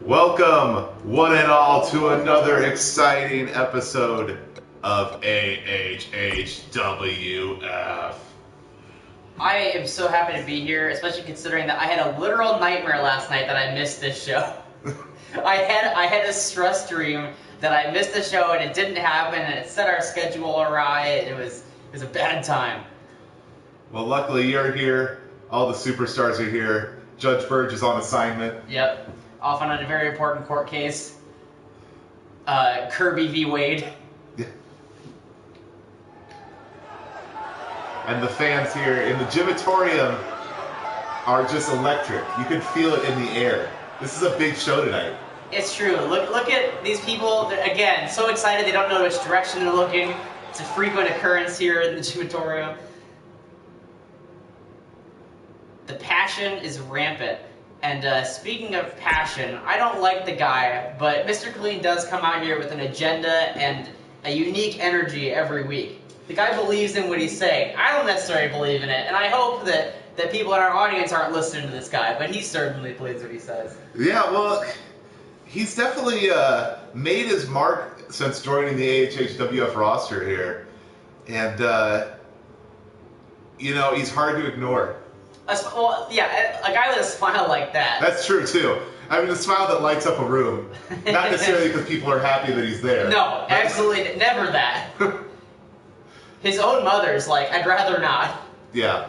Welcome, one and all, to another exciting episode of AHHWF. I am so happy to be here, especially considering that I had a literal nightmare last night that I missed this show. I had a stress dream that I missed the show and it didn't happen, and it set our schedule awry. It was a bad time. Well, luckily you're here. All the superstars are here. Judge Burge is on assignment. Yep. Off on a very important court case. Kirby v. Wade. Yeah. And the fans here in the gymatorium are just electric. You can feel it in the air. This is a big show tonight. It's true. Look at these people. They're, again, so excited they don't know which direction they're looking. It's a frequent occurrence here in the gymatorium. The passion is rampant. And speaking of passion, I don't like the guy, but Mr. Clean does come out here with an agenda and a unique energy every week. The guy believes in what he's saying. I don't necessarily believe in it, and I hope that people in our audience aren't listening to this guy, but he certainly believes what he says. Yeah, well, he's definitely made his mark since joining the AHHWF roster here. And, you know, he's hard to ignore. Well, yeah, a guy with a smile like that. That's true, too. I mean, a smile that lights up a room. Not necessarily because people are happy that he's there. No, absolutely never that. His own mother's like, I'd rather not. Yeah.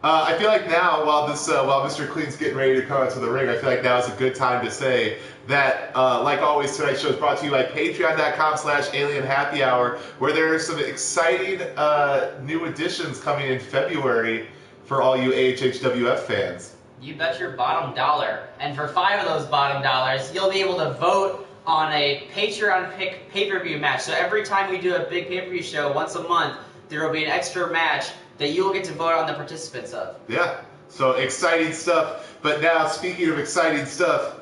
I feel like now, while Mr. Clean's getting ready to come out to the ring, I feel like now is a good time to say that, like always, tonight's show is brought to you by Patreon.com/AlienHappyHour, where there are some exciting new additions coming in February for all you AHHWF fans. You bet your bottom dollar. And for 5 of those bottom dollars, you'll be able to vote on a Patreon pay-per-view match. So every time we do a big pay-per-view show once a month, there will be an extra match that you'll get to vote on the participants of. Yeah, so exciting stuff. But now, speaking of exciting stuff...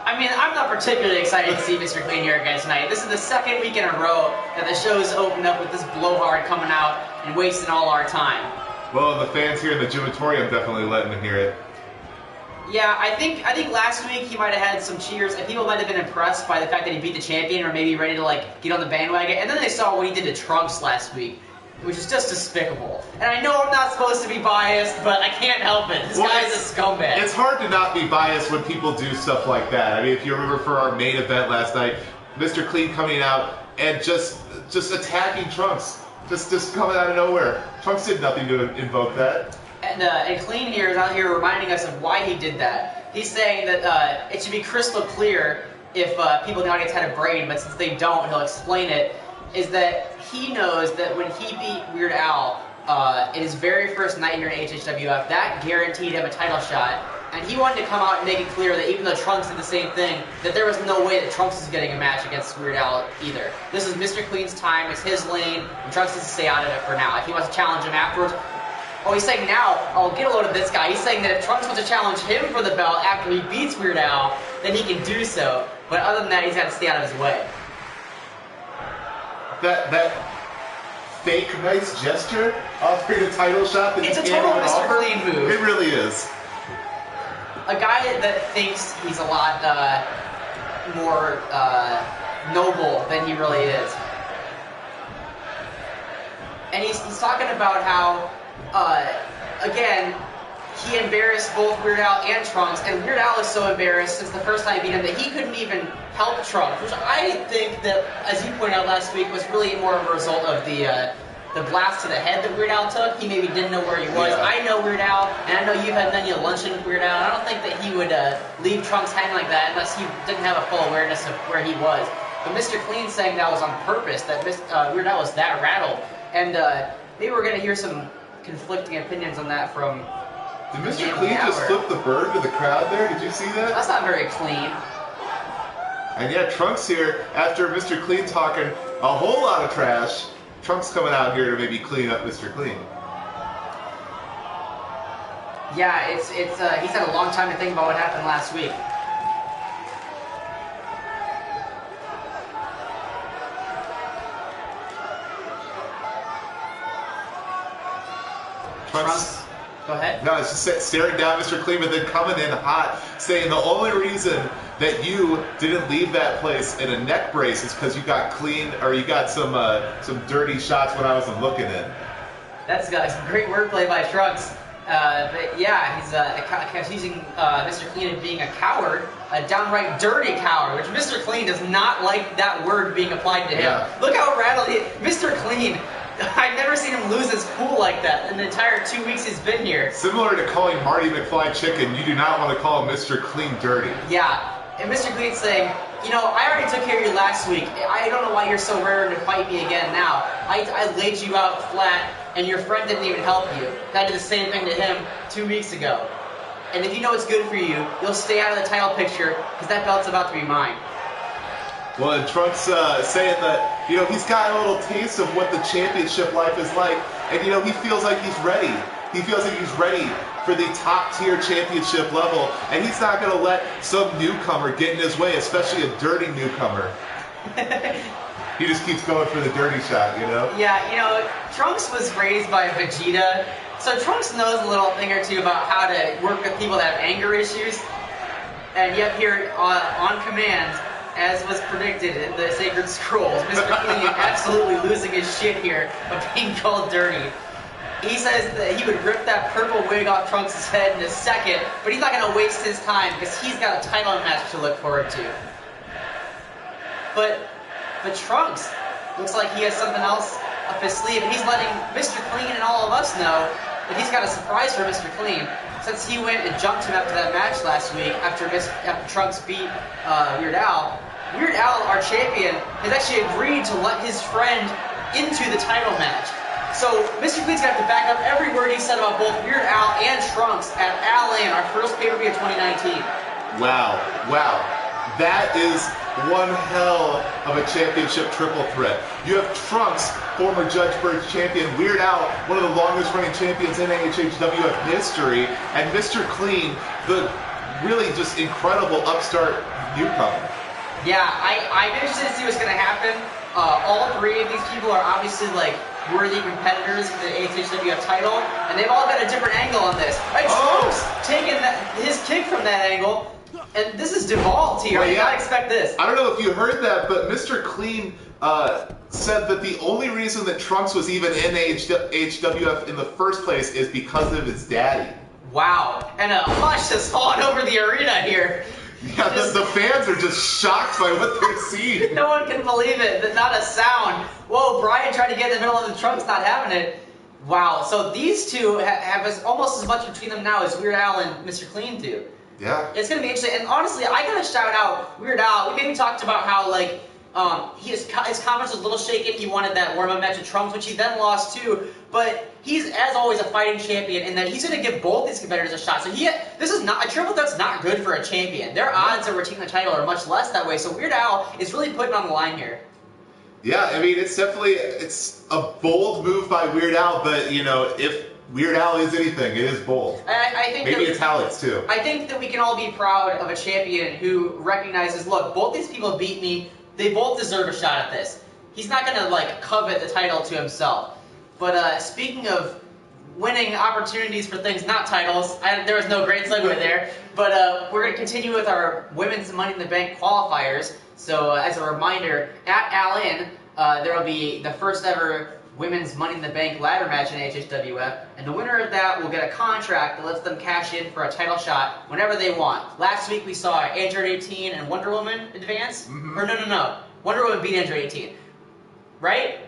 I mean, I'm not particularly excited to see Mr. Clean here again tonight. This is the second week in a row that the show's opened up with this blowhard coming out and wasting all our time. Well, the fans here in the gymatorium definitely letting him hear it. Yeah, I think last week he might have had some cheers, and people might have been impressed by the fact that he beat the champion, or maybe ready to like get on the bandwagon. And then they saw what he did to Trunks last week, which is just despicable. And I know I'm not supposed to be biased, but I can't help it. This guy's a scumbag. It's hard to not be biased when people do stuff like that. I mean, if you remember for our main event last night, Mr. Clean coming out and just attacking Trunks. Just coming out of nowhere. Trunks did nothing to invoke that. And Clean here is out here reminding us of why he did that. He's saying that it should be crystal clear if people in the audience had a brain, but since they don't, he'll explain it, is that he knows that when he beat Weird Al in his very first night here in HHWF, that guaranteed him a title shot. And he wanted to come out and make it clear that even though Trunks did the same thing, that there was no way that Trunks is getting a match against Weird Al either. This is Mr. Clean's time, it's his lane, and Trunks needs to stay out of it for now. If he wants to challenge him afterwards, oh, he's saying now, oh, get a load of this guy. He's saying that if Trunks wants to challenge him for the belt after he beats Weird Al, then he can do so. But other than that, he's got to stay out of his way. That fake nice gesture offering a title shot that it's he a can't total even Mr. offer? Clean move. It really is. A guy that thinks he's a lot more noble than he really is. And he's talking about how, again, he embarrassed both Weird Al and Trunks, and Weird Al is so embarrassed since the first time he beat him that he couldn't even help Trunks, which I think that, as you pointed out last week, was really more of a result of the blast to the head that Weird Al took. He maybe didn't know where he was. Yeah. I know Weird Al, and I know you've had many a luncheon with Weird Al, and I don't think that he would leave Trunks hanging like that unless he didn't have a full awareness of where he was. But Mr. Clean saying that was on purpose, that Weird Al was that rattled. And maybe we're going to hear some conflicting opinions on that from... Did Mr. Clean just flip the bird to the crowd there? Did you see that? That's not very clean. And yeah, Trunks here, after Mr. Clean talking a whole lot of trash, Trunks coming out here to maybe clean up Mr. Clean. Yeah, he's had a long time to think about what happened last week. Trunks Go ahead. No, it's just staring down Mr. Clean, but then coming in hot, saying the only reason that you didn't leave that place in a neck brace is because you got clean, or you got some dirty shots when I wasn't looking in. That's some great wordplay by Trunks. But yeah, he's accusing Mr. Clean of being a coward, a downright dirty coward, which Mr. Clean does not like that word being applied to him. Yeah. Look how rattled he is. Mr. Clean, I've never seen him lose his cool like that in the entire 2 weeks he's been here. Similar to calling Marty McFly chicken, you do not want to call Mr. Clean dirty. Yeah, and Mr. Clean's saying, you know, I already took care of you last week. I don't know why you're so raring to fight me again now. I laid you out flat, and your friend didn't even help you. I did the same thing to him 2 weeks ago. And if you know what's good for you, you'll stay out of the title picture, because that belt's about to be mine. Well, and Trunks saying that, you know, he's got a little taste of what the championship life is like, and, you know, he feels like he's ready. He feels like he's ready for the top-tier championship level, and he's not going to let some newcomer get in his way, especially a dirty newcomer. He just keeps going for the dirty shot, you know? Yeah, you know, Trunks was raised by Vegeta, so Trunks knows a little thing or two about how to work with people that have anger issues, and yet here on command, as was predicted in the Sacred Scrolls, Mr. Clean absolutely losing his shit here of being called dirty. He says that he would rip that purple wig off Trunks' head in a second, but he's not going to waste his time because he's got a title match to look forward to. But Trunks looks like he has something else up his sleeve, and he's letting Mr. Clean and all of us know that he's got a surprise for Mr. Clean. Since he went and jumped him after that match last week, after Trunks beat Weird Al, our champion, has actually agreed to let his friend into the title match. So Mr. Clean's going to have to back up every word he said about both Weird Al and Trunks at All In, our first pay-per-view of 2019. Wow. That is one hell of a championship triple threat. You have Trunks, former Judge Burge champion, Weird Al, one of the longest running champions in AHHWF history, and Mr. Clean, the really just incredible upstart newcomer. Yeah, I'm interested to see what's going to happen. All three of these people are obviously like worthy competitors for the AHHWF title, and they've all got a different angle on this. Right, Trunks taking his kick from that angle, and this is devolved here. You gotta expect this. I don't know if you heard that, but Mr. Clean said that the only reason that Trunks was even in AHWF in the first place is because of his daddy. Wow, and a hush has fallen over the arena here. Yeah, the fans are just shocked by what they're seeing. No one can believe it. Not a sound. Whoa, Brian tried to get in the middle of the Trunks, not having it. Wow, so these two have almost as much between them now as Weird Al and Mr. Clean do. Yeah. It's going to be interesting. And honestly, I got to shout out Weird Al. We maybe talked about how, like, his confidence was a little shaken. He wanted that warm-up match with Trunks, which he then lost too. But he's, as always, a fighting champion in that he's going to give both these competitors a shot. So this is not a triple threat's not good for a champion. Their odds of retaining the title are much less that way. So Weird Al is really putting on the line here. Yeah, I mean, it's a bold move by Weird Al, but you know, if Weird Al is anything, it is bold. I think maybe italics too. I think that we can all be proud of a champion who recognizes, look, both these people beat me. They both deserve a shot at this. He's not going to, like, covet the title to himself. But speaking of winning opportunities for things not titles, there was no great segue there. But we're going to continue with our Women's Money in the Bank qualifiers. So as a reminder, at All In, there will be the first ever Women's Money in the Bank ladder match in HHWF, and the winner of that will get a contract that lets them cash in for a title shot whenever they want. Last week we saw Android 18 and Wonder Woman advance. Or no. Wonder Woman beat Android 18. Right?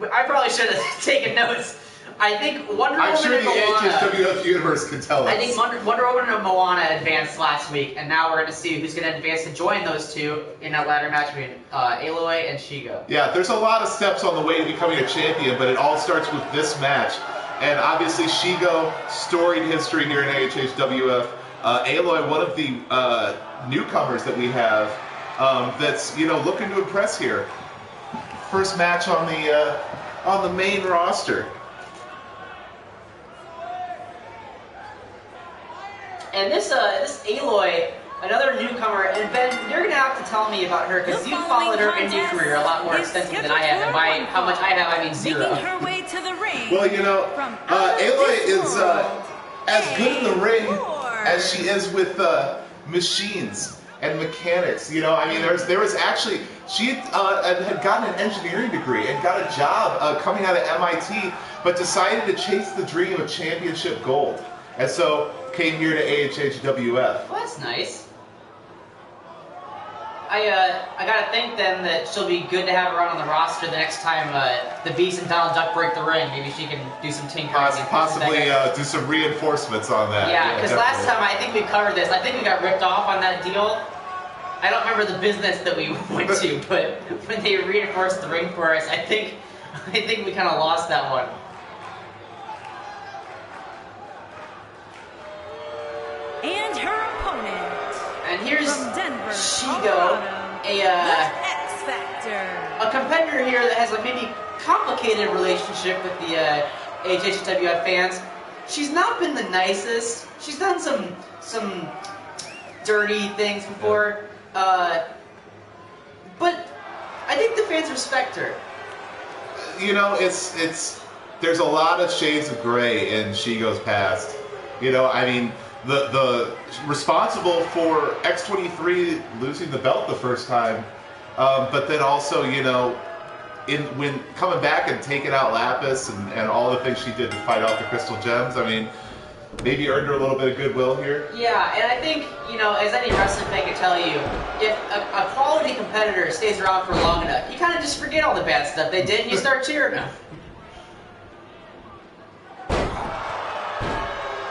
I probably should have taken notes. I think Wonder Woman and Moana... I'm sure the HHWF universe can tell us. I think Wonder Woman and Moana advanced last week, and now we're going to see who's going to advance to join those two in that ladder match between Aloy and Shego. Yeah, there's a lot of steps on the way to becoming a champion, but it all starts with this match. And obviously Shego, storied history here in AHHWF. Aloy, one of the newcomers that we have that's, you know, looking to impress here. First match on the main roster. And this Aloy, another newcomer, and Ben, you're going to have to tell me about her, because you followed her indie career a lot more extensively than I have, and by how much I have, I mean zero. Well, you know, Aloy is, as good in the ring as she is with machines and mechanics. You know, I mean, there was actually, she had gotten an engineering degree and got a job coming out of MIT, but decided to chase the dream of championship gold. And so came here to AHHWF. Well, that's nice. I gotta think then that she'll be good to have her on the roster the next time the Beast and Donald Duck break the ring. Maybe she can do some tinkering. Possibly do some reinforcements on that. Yeah, because last time I think we covered this. I think we got ripped off on that deal. I don't remember the business that we went to, but when they reinforced the ring for us, I think we kind of lost that one. And her opponent. And here's Denver, Shego, a competitor here that has a maybe complicated relationship with the HHWF fans. She's not been the nicest. She's done some dirty things before, but I think the fans respect her. You know, there's a lot of shades of gray in Shego's past. You know, I mean, the responsible for X23 losing the belt the first time, but then also, you know, when coming back and taking out Lapis and all the things she did to fight off the Crystal Gems, I mean, maybe earned her a little bit of goodwill here. Yeah, and I think, you know, as any wrestling fan can tell you, if a quality competitor stays around for long enough, you kind of just forget all the bad stuff they did and you start cheering them.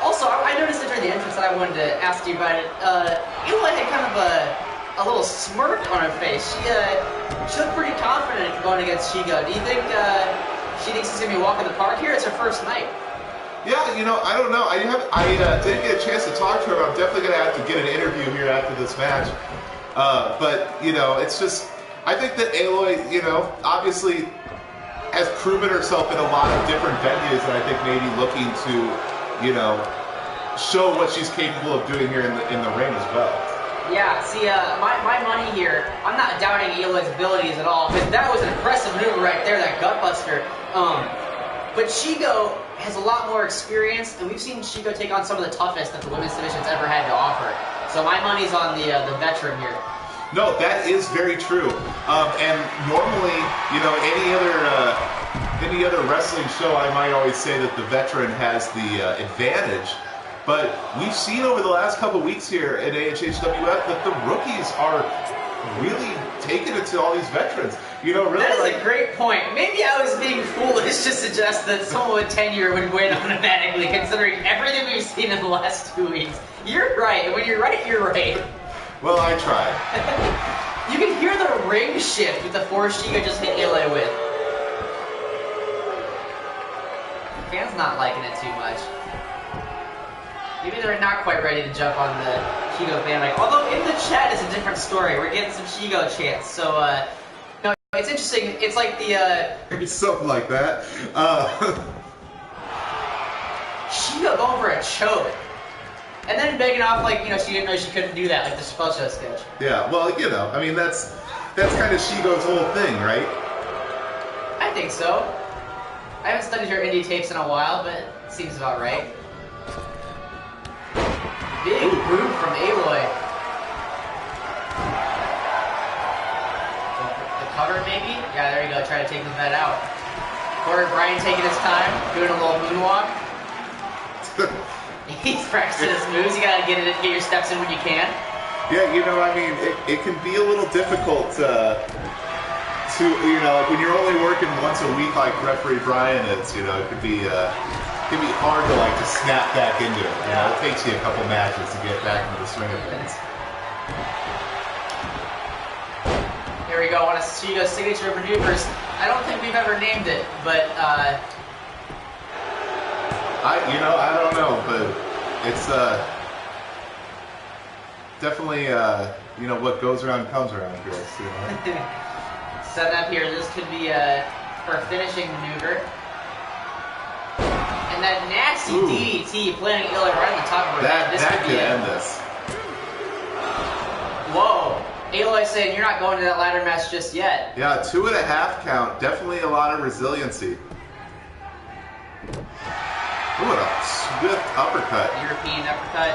Also, I noticed that during the entrance that I wanted to ask you about it. Aloy had kind of a little smirk on her face. She looked pretty confident going against Shego. Do you think she thinks she's gonna be walking the park here? It's her first night. Yeah, you know, I don't know. I didn't get a chance to talk to her. I'm definitely gonna have to get an interview here after this match. But you know, it's just, I think that Aloy, you know, obviously has proven herself in a lot of different venues, and I think maybe looking to, you know, show what she's capable of doing here in the ring as well. Yeah, see, my money here, I'm not doubting Aloy's abilities at all, because that was an impressive maneuver right there, that gutbuster. But Shego has a lot more experience, and we've seen Shego take on some of the toughest that the women's division's ever had to offer. So my money's on the veteran here. No, that is very true. And normally, you know, any other wrestling show, I might always say that the veteran has the advantage. But we've seen over the last couple weeks here at AHHWF that the rookies are really taking it to all these veterans. You know, really. That is a great point. Maybe I was being foolish to suggest that someone with tenure would win automatically, considering everything we've seen in the last 2 weeks. You're right. And when you're right, you're right. Well, I tried. You can hear the ring shift with the force Shego just hit Aloy with. The fans not liking it too much. Maybe they're not quite ready to jump on the Shego bandwagon. Although in the chat is a different story. We're getting some Shego chants. So, no, it's interesting. It's like the Maybe something like that. Shego going for a choke. And then begging off like, you know, she didn't know she couldn't do that, like the Chappelle Show sketch. Yeah, well, you know, I mean, that's kind of Shego's whole thing, right? I think so. I haven't studied her indie tapes in a while, but it seems about right. Big boot from Aloy. The cover, maybe? Yeah, there you go. Try to take the vet out. Corey Bryan taking his time, doing a little moonwalk. He's practicing his moves. You gotta get your steps in when you can. Yeah, you know, I mean, it can be a little difficult to, you know, like when you're only working once a week like Referee Brian is, you know, it can be hard to like to snap back into it. You know, it takes you a couple matches to get back into the swing of things. Here we go, one of Shego's signature maneuvers. I don't think we've ever named it, but I don't know, but it's definitely you know, what goes around comes around, girls. You know? Setting up here, this could be her finishing maneuver. And that nasty DDT planting Aloy right on the top of her head. This that could end this. Whoa. Aloy saying you're not going to that ladder match just yet. Yeah, 2.5 count. Definitely a lot of resiliency. Ooh, what a swift uppercut. European uppercut.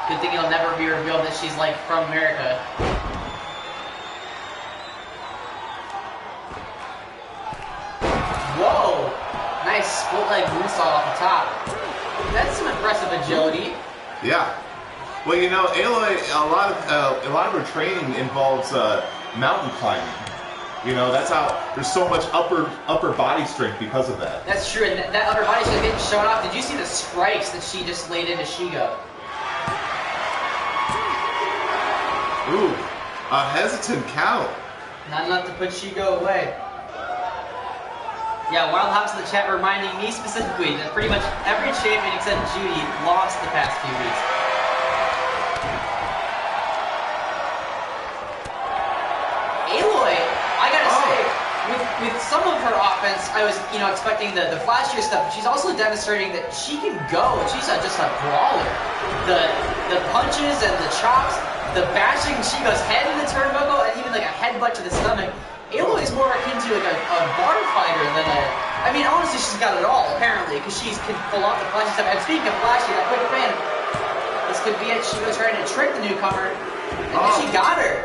Good thing it'll never be revealed that she's like from America. Whoa! Nice split leg moonsault off the top. That's some impressive agility. Yeah. Well, you know, Aloy, a lot of her training involves mountain climbing. You know, that's how there's so much upper body strength because of that. That's true, and that upper body strength getting shown off. Did you see the strikes that she just laid into Shego? Ooh, a hesitant count. Not enough to put Shego away. Yeah, Wilde hops in the chat reminding me specifically that pretty much every champion except Judy lost the past few weeks. Aloy, I gotta say, with some of her offense, I was, you know, expecting the flashier stuff, but she's also demonstrating that she can go. She's just a brawler. The punches and the chops, the bashing Shigo's head in the turnbuckle, and even like a headbutt to the stomach. Aloy is more akin to like a bar fighter than a... I mean, honestly, she's got it all, apparently, because she can pull off the flashy stuff. And speaking of flashy, that quick fan, this could be it. Shigo trying to trick the newcomer, and then she got her.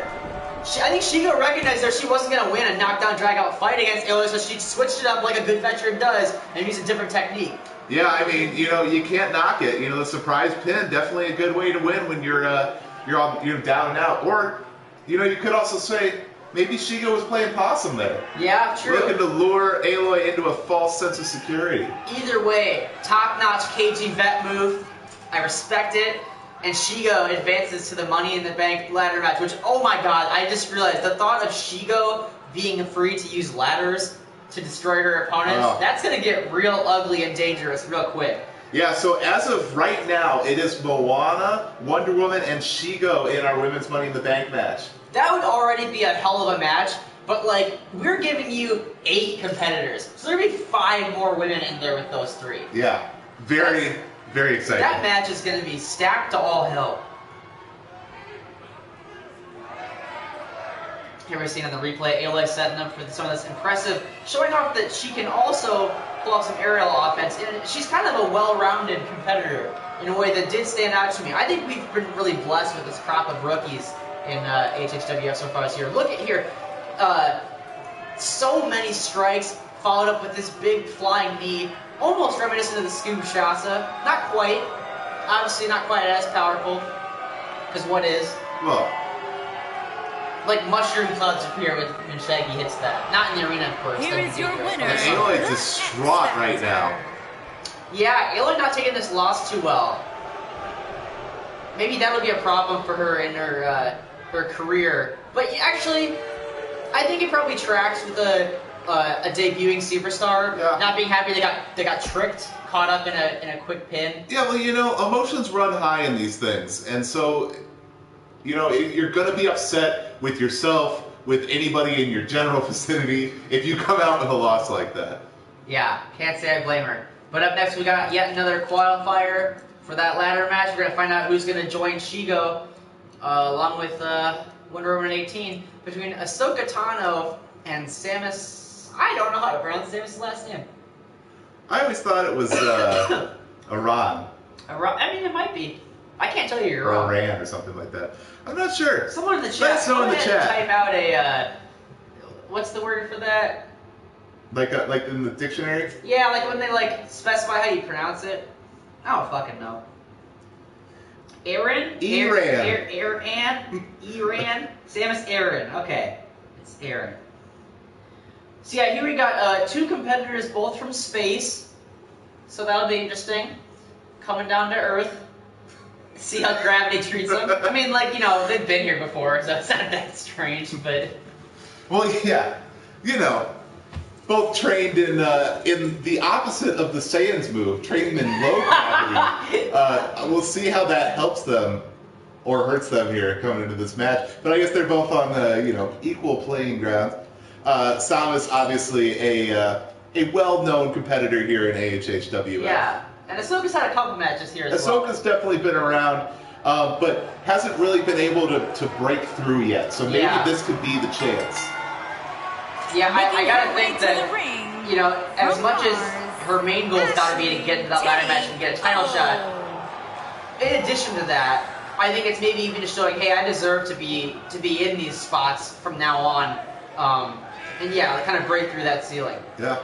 I think Shego recognized that she wasn't going to win a knockdown, drag-out fight against Aloy, so she switched it up like a good veteran does and used a different technique. Yeah, I mean, you know, you can't knock it. You know, the surprise pin, definitely a good way to win when you're down and out. Or, you know, you could also say maybe Shego was playing possum there. Yeah, true. Looking to lure Aloy into a false sense of security. Either way, top-notch KG vet move. I respect it. And Shego advances to the Money in the Bank ladder match, which, oh my god, I just realized the thought of Shego being free to use ladders to destroy her opponents, that's going to get real ugly and dangerous real quick. Yeah, so as of right now, it is Moana, Wonder Woman, and Shego in our Women's Money in the Bank match. That would already be a hell of a match, but like, we're giving you 8 competitors. So there'll be 5 more women in there with those 3. Yeah, very exciting. That match is going to be stacked to all hell. Here we're seeing on the replay, Aloy setting up for some of this impressive, showing off that she can also pull off some aerial offense. And she's kind of a well-rounded competitor in a way that did stand out to me. I think we've been really blessed with this crop of rookies in HHWF so far this year. Look at here. So many strikes, followed up with this big flying knee. Almost reminiscent of the Scoob Shasa. Not quite. Obviously not quite as powerful. Because what is? Well, like mushroom clouds appear when Shaggy hits that. Not in the arena, of course. Here is your winner. and Aloy is distraught right now. Yeah, Aloy not taking this loss too well. Maybe that'll be a problem for her in her career. But actually, I think it probably tracks with a debuting superstar, not being happy they got tricked, caught up in a quick pin. Yeah, well, you know, emotions run high in these things, and so, you know, you're gonna be upset with yourself, with anybody in your general vicinity, if you come out with a loss like that. Yeah, can't say I blame her. But up next we got yet another qualifier for that ladder match. We're gonna find out who's gonna join Shego, along with Wonder Woman 18, between Ahsoka Tano and Samus. I don't know how to pronounce Samus' last name. I always thought it was Iran. I mean, it might be. I can't tell you you're Or wrong. Iran or something like that. I'm not sure. Someone in the chat. Let us know in the go ahead chat. and type out a, what's the word for that? Like in the dictionary? Yeah, like when they like specify how you pronounce it. I don't fucking know. Aaron? Iran? Samus Aaron. Okay. It's Aaron. So yeah, here we got 2 competitors, both from space. So that'll be interesting. Coming down to Earth. See how gravity treats them. I mean, like, you know, they've been here before, so it's not that strange, but... Well, yeah. You know, both trained in the opposite of the Saiyans move, training in low gravity. We'll see how that helps them or hurts them here coming into this match. But I guess they're both on the, you know, equal playing ground. Samus, obviously a well-known competitor here in AHHWF. Yeah, and Ahsoka's had a couple matches here as well. Ahsoka's definitely been around, but hasn't really been able to break through yet. So maybe this could be the chance. Yeah, I gotta think that, you know, as much as her main goal has got to be to get into that ladder match and get a title shot. In addition to that, I think it's maybe even just showing, hey, I deserve to be in these spots from now on, and yeah, kind of break through that ceiling. Yeah.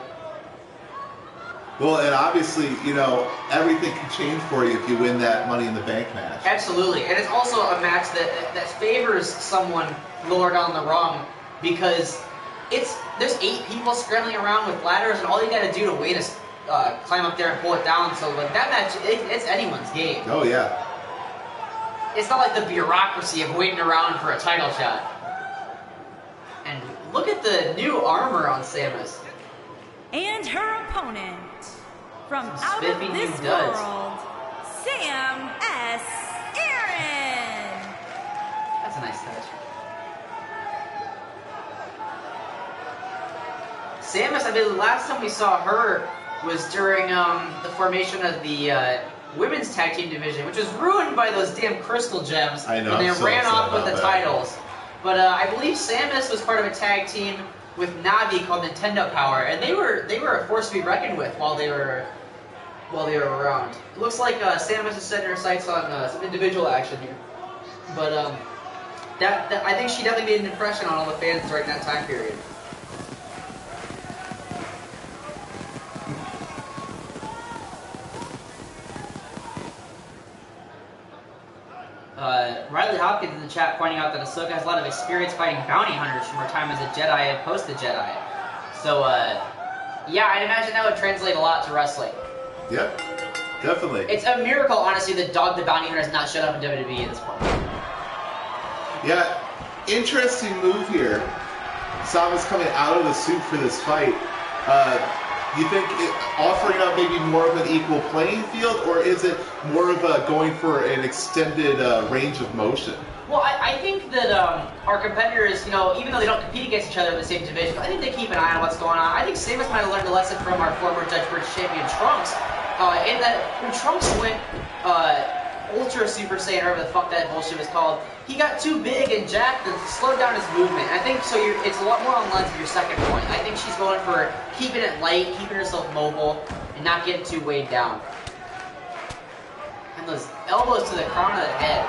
Well, and obviously, you know, everything can change for you if you win that Money in the Bank match. Absolutely, and it's also a match that favors someone lower down the rung because there's 8 people scrambling around with ladders, and all you got to do to win is climb up there and pull it down. So like that match, it's anyone's game. Oh yeah. It's not like the bureaucracy of waiting around for a title shot. And look at the new armor on Samus. And her opponent, from Some out of spiffy new this duds. world, Sam S. Aaron. That's a nice touch. Samus, I mean, the last time we saw her was during the formation of the women's tag team division, which was ruined by those damn crystal gems. I know, And they I'm so ran upset off with about the that. titles. But I believe Samus was part of a tag team with Navi called Nintendo Power, and they were a force to be reckoned with while they were around. It looks like Samus is setting her sights on some individual action here. But that I think she definitely made an impression on all the fans during that time period. Riley Hopkins in the chat pointing out that Ahsoka has a lot of experience fighting bounty hunters from her time as a Jedi and post the Jedi. So, yeah, I'd imagine that would translate a lot to wrestling. Yep. Definitely. It's a miracle, honestly, that Dog the Bounty Hunter has not showed up in WWE at this point. Yeah. Interesting move here. Samus coming out of the suit for this fight. You think offering up maybe more of an equal playing field, or is it more of going for an extended range of motion? Well, I think that our competitors, you know, even though they don't compete against each other in the same division, I think they keep an eye on what's going on. I think Samus might have learned a lesson from our former Judge British champion Trunks, in that when Trunks went Ultra Super Saiyan, or whatever the fuck that bullshit was called, he got too big and jacked and slowed down his movement. I think so. It's a lot more on lines of your second point. I think she's going for keeping it light, keeping herself mobile, and not getting too weighed down. And those elbows to the crown of the head.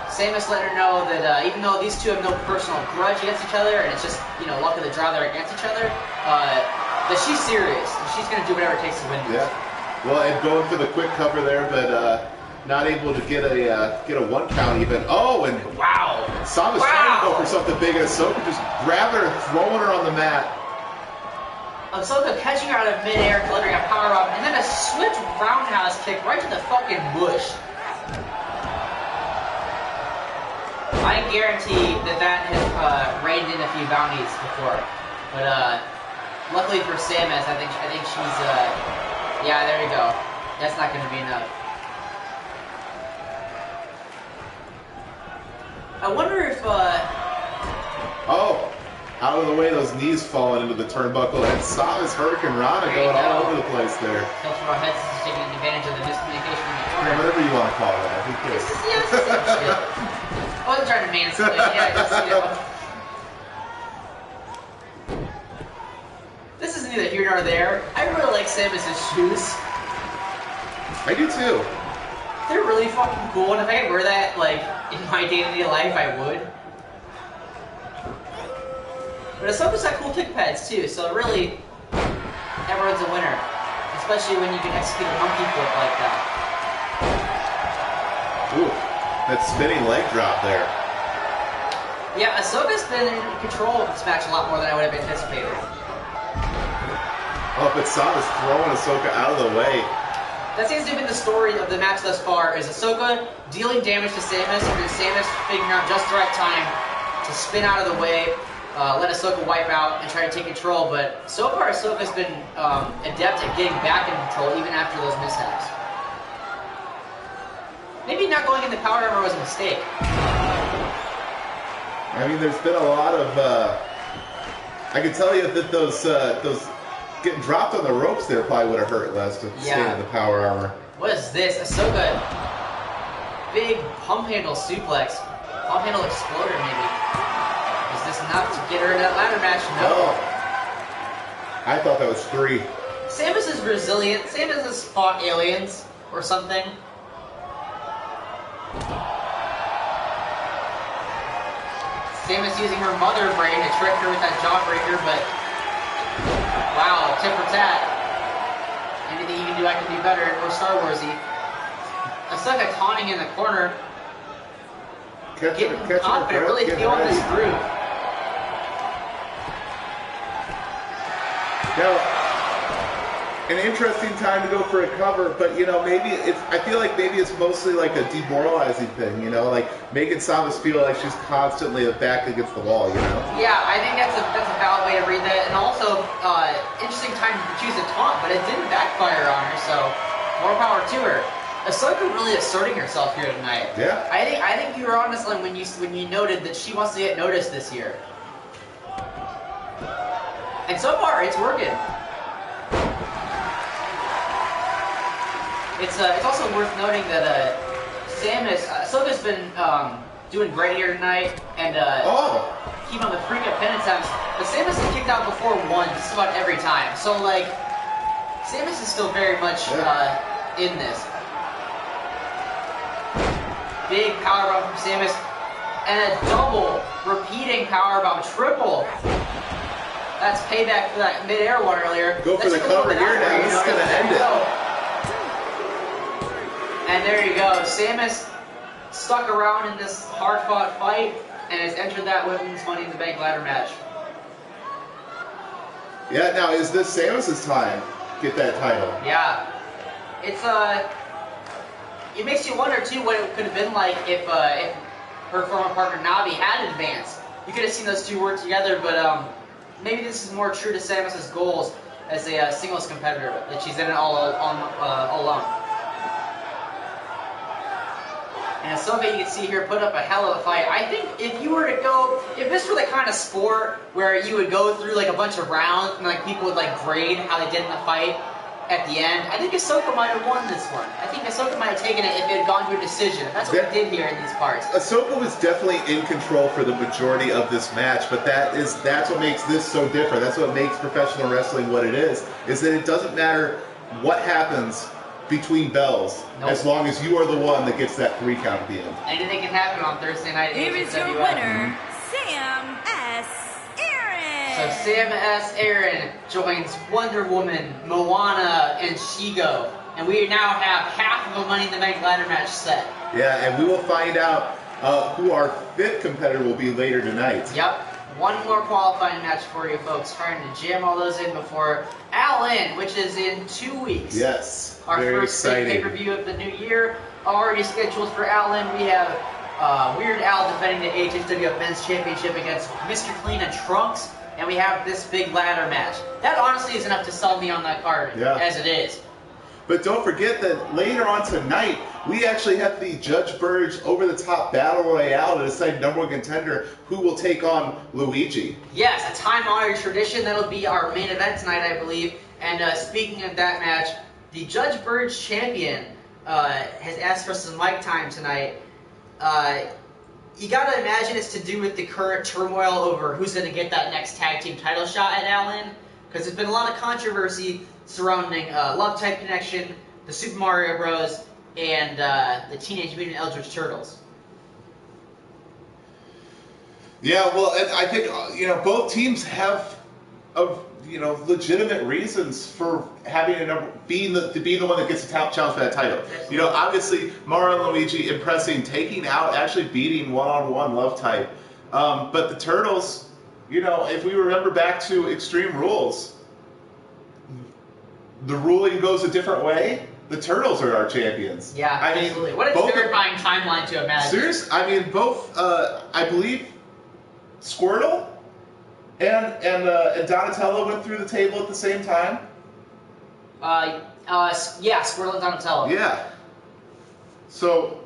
Samus let her know that even though these two have no personal grudge against each other, and it's just, you know, luck of the draw they're against each other, that she's serious, and she's going to do whatever it takes to win this. Yeah. Well, and going for the quick cover there, but not able to get a 1 count even. Oh, and wow! Samus trying to go for something big, and Ahsoka just grabbing her, throwing her on the mat. Ahsoka catching her out of midair, delivering a power bomb, and then a swift roundhouse kick right to the fucking bush. I guarantee that has reined in a few bounties before, but luckily for Samus, I think she's yeah, there you go. That's not going to be enough. I wonder if Oh, out of the way, those knees falling into the turnbuckle, and Samus Hurricane Rana going all over the place there. Tilt for our heads is taking advantage of the miscommunication in the Yeah, corner. whatever you want to call that. Who cares? This is the same shit. I wasn't trying to mansplain. Yeah, just, you know. This is neither here nor there. I really like Samus's shoes. I do too. They're really fucking cool, and if I could wear that, like, in my day-to-day life, I would. But Ahsoka's got cool kick pads, too, so really, everyone's a winner. Especially when you can execute a monkey flip like that. Ooh, that spinning leg drop there. Yeah, Ahsoka's been in control of this match a lot more than I would have anticipated. Oh, but Samus throwing Ahsoka out of the way. That seems to have been the story of the match thus far, is Ahsoka dealing damage to Samus, and then Samus figuring out just the right time to spin out of the way, let Ahsoka wipe out, and try to take control. But so far, Ahsoka's been adept at getting back in control, even after those mishaps. Maybe not going in the power armor was a mistake. I mean, there's been a lot of... I can tell you that those getting dropped on the ropes there probably would have hurt less to stay in the power armor. What is this? Ahsoka, big pump handle suplex. Pump handle exploder, maybe. Is this enough to get her in that ladder match? No. I thought that was 3. Samus is resilient. Samus has fought aliens or something. Samus using her mother brain to trick her with that jawbreaker, but wow, tit for tat. Anything you can do, I can do better, or Star Warsy. Ahsoka taunting in the corner. Getting confident, really feeling this groove. Now, an interesting time to go for a cover, but maybe I feel like maybe it's mostly like a demoralizing thing, like making Samus feel like she's constantly back against the wall, Yeah, I think that's a valid way to read that, and also interesting time to choose a taunt, but it didn't backfire on her, so more power to her. Ahsoka really asserting herself here tonight. Yeah. I think you were honest when you noted that she wants to get noticed this year. And so far, it's working. It's also worth noting that Ahsoka's been doing great here tonight, and keep on the freak-up pin attempts. But Samus has kicked out before one just about every time. So, like, Samus is still very much in this. Big powerbomb from Samus, and a double repeating powerbomb, triple. That's payback for that mid-air one earlier. Go for the cover here now. This is going to end it. And there you go. Samus stuck around in this hard-fought fight and has entered that Women's Money in the Bank ladder match. Yeah, now is this Samus's time to get that title? Yeah. It's it makes you wonder too what it could have been like if her former partner Navi had advanced. You could have seen those two work together, but maybe this is more true to Samus's goals as a singles competitor, that she's in it all alone. And Ahsoka, you can see here, put up a hell of a fight. I think if you were to go, if this were the kind of sport where you would go through like a bunch of rounds and like people would like grade how they did in the fight at the end, I think Ahsoka might have won this one. I think Ahsoka might have taken it if it had gone to a decision. That's what we did here in these parts. Ahsoka was definitely in control for the majority of this match, but that's what makes this so different. That's what makes professional wrestling what it is that it doesn't matter what happens between bells, as long as you are the one that gets that 3 count at the end. Anything can happen on Thursday night. Here is your winner, Sam S. Aaron. So Sam S. Aaron joins Wonder Woman, Moana, and Shego. And we now have half of a Money in the Bank ladder match set. Yeah, and we will find out who our 5th competitor will be later tonight. Yep. One more qualifying match for you folks. Trying to jam all those in before All In, which is in 2 weeks. Yes, our very first exciting pay-per-view of the new year. Already scheduled for All In. We have Weird Al defending the HHWF Men's Championship against Mr. Clean and Trunks. And we have this big ladder match. That honestly is enough to sell me on that card, as it is. But don't forget that later on tonight, we actually have the Judge Burge over-the-top battle royale to decide #1 contender who will take on Luigi. Yes, a time-honored tradition. That'll be our main event tonight, I believe. And speaking of that match, the Judge Burge champion has asked for some mic time tonight. You gotta imagine it's to do with the current turmoil over who's gonna get that next tag team title shot at All In, because there's been a lot of controversy surrounding Love Type Connection, the Super Mario Bros, and the Teenage Mutant Eldritch Turtles. Yeah, well, and I think both teams have legitimate reasons for having being the one that gets the challenge for that title. Obviously Mario and Luigi impressing, taking out, actually beating one-on-one Love Type. But the Turtles, if we remember back to Extreme Rules, the ruling goes a different way. The Turtles are our champions. Yeah, absolutely. What a terrifying timeline to imagine. Seriously, I mean, both, I believe, Squirtle and Donatello went through the table at the same time. Yeah, Squirtle and Donatello. Yeah. So,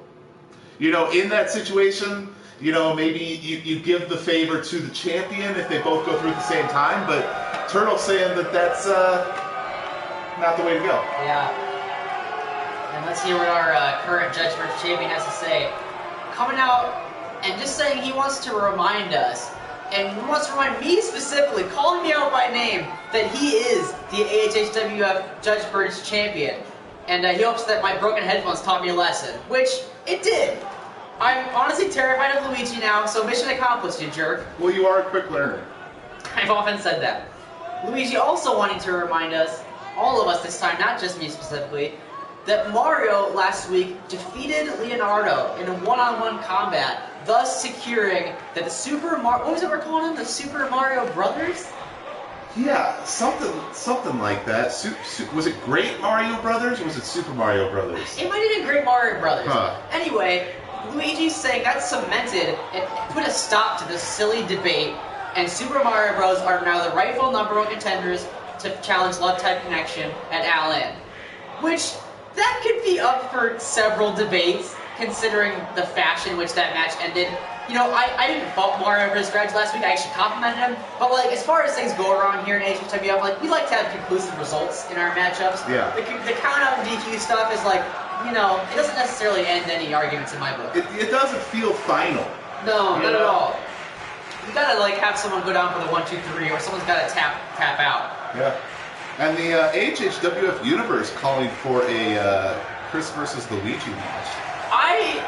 in that situation, maybe you give the favor to the champion if they both go through at the same time, but Turtle's saying that that's not the way to go. Yeah. And let's hear what our current Judge Burge champion has to say. Coming out and just saying he wants to remind us and wants to remind me specifically, calling me out by name, that he is the AHHWF Judge Burge champion. And he hopes that my broken headphones taught me a lesson, which it did. I'm honestly terrified of Luigi now, so mission accomplished, you jerk. Well, you are a quick learner. I've often said that. Luigi also wanting to remind us, all of us this time, not just me specifically, that Mario last week defeated Leonardo in a one-on-one combat, thus securing that the Super Mario... What was it we're calling them? The Super Mario Brothers? Yeah, something like that. Was it Great Mario Brothers or was it Super Mario Brothers? It might have been Great Mario Brothers. Huh. Anyway, Luigi's saying that cemented and put a stop to this silly debate, and Super Mario Bros. Are now the rightful #1 contenders to challenge Love-Type Connection at All-In. Which, that could be up for several debates, considering the fashion in which that match ended. You know, I didn't fault Mario for his grudge last week, I actually complimented him, but like, as far as things go around here in AHWF, like, we like to have conclusive results in our matchups. Yeah. The count-out and DQ stuff is like, you know, it doesn't necessarily end any arguments in my book. It doesn't feel final. No, not at all. You gotta like have someone go down for the 1, 2, 3, or someone's gotta tap out. Yeah. And the AHHWF Universe calling for a Chris versus Luigi match. I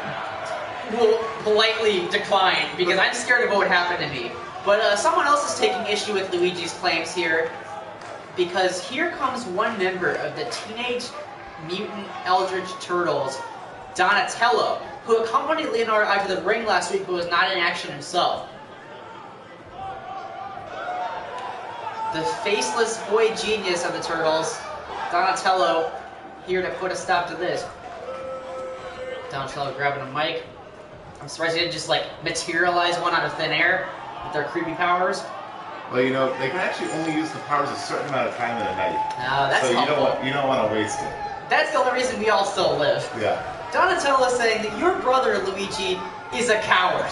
will politely decline because I'm scared of what would happen to me. But someone else is taking issue with Luigi's claims here, because here comes one member of the Teenage Mutant Eldritch Turtles, Donatello, who accompanied Leonardo out to the ring last week but was not in action himself. The faceless boy genius of the Turtles, Donatello, here to put a stop to this. Donatello grabbing a mic. I'm surprised he didn't just like materialize one out of thin air with their creepy powers. Well, you know, they can actually only use the powers a certain amount of time in a night. That's so helpful. you don't want to waste it. That's the only reason we all still live. Yeah. Donatello is saying that your brother Luigi is a coward,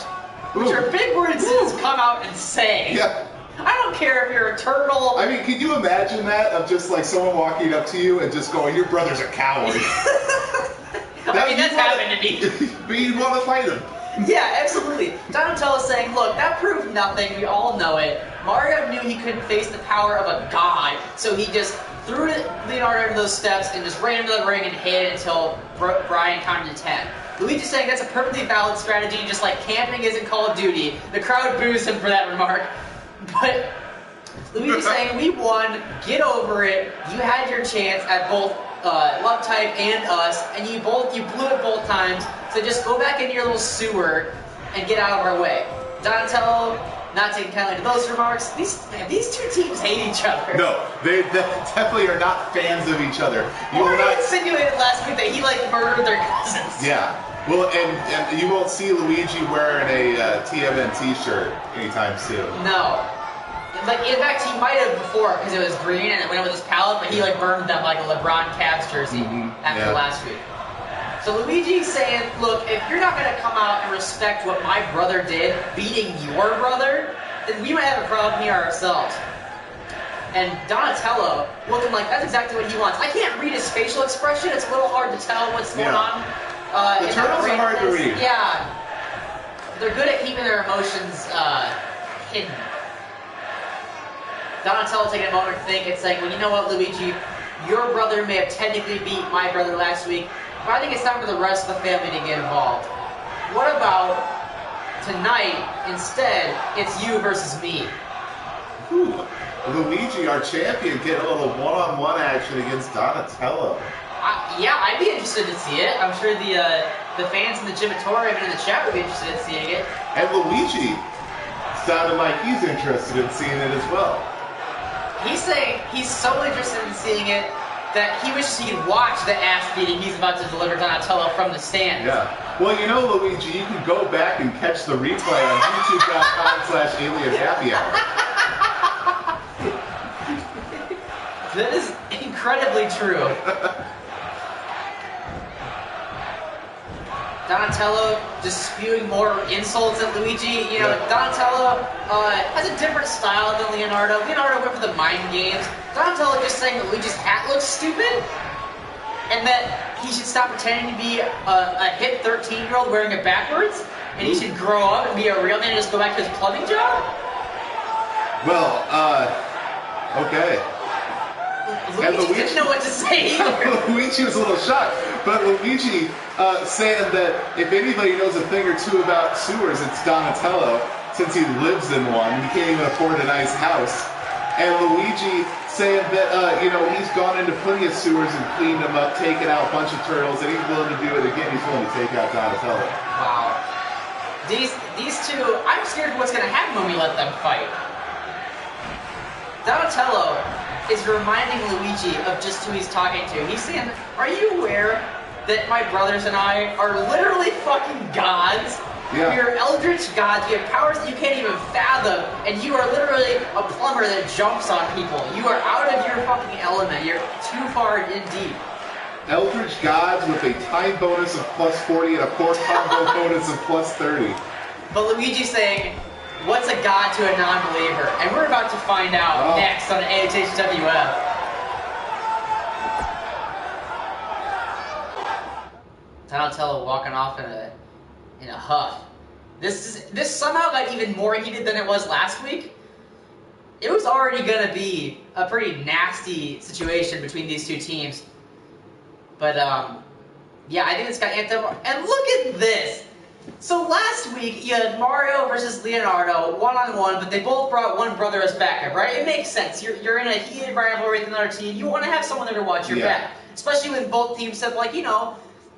which Ooh. are big words to come out and say. Yeah. I don't care if you're a turtle. I mean, can you imagine that of just like someone walking up to you and just going, "Your brother's a coward." I mean, that's happened to me. But you'd want to fight him. Yeah, absolutely. Donatello's saying, look, that proved nothing. We all know it. Mario knew he couldn't face the power of a god, so he just threw Leonardo into those steps and just ran into the ring and hid until Brian counted to 10. Luigi's saying that's a perfectly valid strategy, just like camping isn't Call of Duty. The crowd boos him for that remark. But Luigi's saying, we won, get over it, you had your chance at both Love Type and us, and you blew it both times, so just go back into your little sewer and get out of our way. Donatello, not taking kindly to those remarks. These two teams hate each other. No, they definitely are not fans of each other. You Or will not insinuated last week that he like murdered their cousins. Yeah. Well, and you won't see Luigi wearing a TMNT shirt anytime soon. No. Like, in fact, he might have before, because it was green and it went with his palette, but he like burned them like a LeBron Cavs jersey after last week. So Luigi's saying, look, if you're not going to come out and respect what my brother did, beating your brother, then we might have a problem here ourselves. And Donatello, looking like that's exactly what he wants. I can't read his facial expression. It's a little hard to tell what's going on. The turtles are hard to read. Yeah. They're good at keeping their emotions hidden. Donatello taking a moment to think and saying, well, you know what, Luigi, your brother may have technically beat my brother last week, but I think it's time for the rest of the family to get involved. What about tonight, instead, it's you versus me? Ooh. Luigi, our champion, getting a little one-on-one action against Donatello. Yeah, I'd be interested to see it. I'm sure the fans in the gymatorium and in the chat would be interested in seeing it. And Luigi sounded like he's interested in seeing it as well. He's saying he's so interested in seeing it that he wishes he could watch the ass beating he's about to deliver Donatello from the stands. Yeah. Well, you know, Luigi, you can go back and catch the replay on youtube.com/alienhappyhour. That is incredibly true. Donatello just spewing more insults at Luigi. You know, Donatello has a different style than Leonardo. Leonardo went for the mind games. Donatello just saying that Luigi's hat looks stupid, and that he should stop pretending to be a hip 13-year-old wearing it backwards, and he should grow up and be a real man and just go back to his plumbing job. Well, okay. Luigi didn't know what to say either. Luigi was a little shocked, but Luigi saying that if anybody knows a thing or two about sewers, it's Donatello, since he lives in one. He can't even afford a nice house. And Luigi saying that, he's gone into plenty of sewers and cleaned them up, taken out a bunch of turtles, and he's willing to do it again. He's willing to take out Donatello. Wow. These two, I'm scared of what's going to happen when we let them fight. Donatello is reminding Luigi of just who he's talking to. He's saying, are you aware that my brothers and I are literally fucking gods? Yeah. We are eldritch gods. We have powers that you can't even fathom, and you are literally a plumber that jumps on people. You are out of your fucking element. You're too far in deep. Eldritch gods with a time bonus of plus 40 and a core combo bonus of plus 30. But Luigi's saying, what's a god to a non-believer? And we're about to find out next on AHWF. Donatello walking off in a huff. This somehow got even more heated than it was last week. It was already gonna be a pretty nasty situation between these two teams. But yeah, I think it's got amped up. And look at this. So last week you had Mario versus Leonardo one-on-one, but they both brought one brother as backup, right? It makes sense. You're in a heated rivalry with another team. You want to have someone there to watch your back, especially when both teams have, like,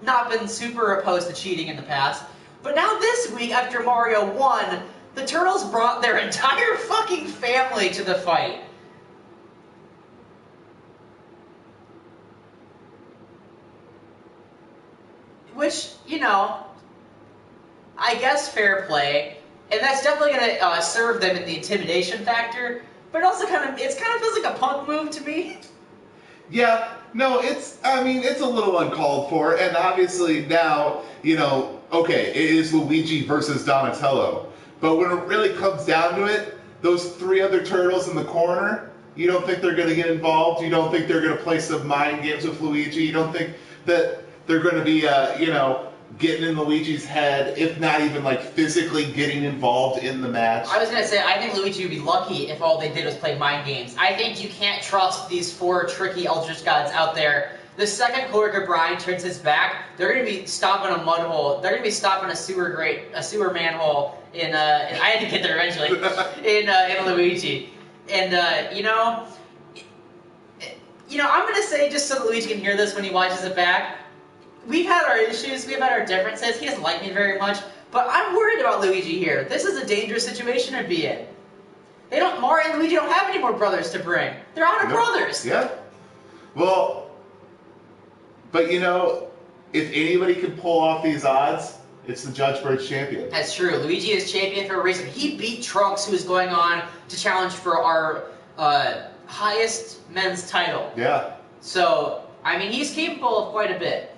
not been super opposed to cheating in the past. But now this week, after Mario won, the Turtles brought their entire fucking family to the fight. Which, I guess fair play, and that's definitely going to serve them in the intimidation factor, but it also kind of feels like a punk move to me. Yeah, no, it's a little uncalled for, and obviously now, okay, it is Luigi versus Donatello, but when it really comes down to it, those three other turtles in the corner, you don't think they're going to get involved? You don't think they're going to play some mind games with Luigi? You don't think that they're going to be, getting in Luigi's head, if not even, like, physically getting involved in the match? I was going to say, I think Luigi would be lucky if all they did was play mind games. I think you can't trust these four tricky Eldritch gods out there. The second Corker Brine turns his back, they're going to be stopping a mud hole. They're going to be stopping a sewer manhole in I had to get there eventually, in Luigi. And, I'm going to say, just so that Luigi can hear this when he watches it back, we've had our issues, we've had our differences, he doesn't like me very much, but I'm worried about Luigi here. This is a dangerous situation to be in. Mario and Luigi don't have any more brothers to bring. They're out of brothers. Yeah. Well, but if anybody can pull off these odds, it's the Judge Burge champion. That's true. Luigi is champion for a reason. He beat Trunks, who is going on to challenge for our highest men's title. Yeah. So, he's capable of quite a bit.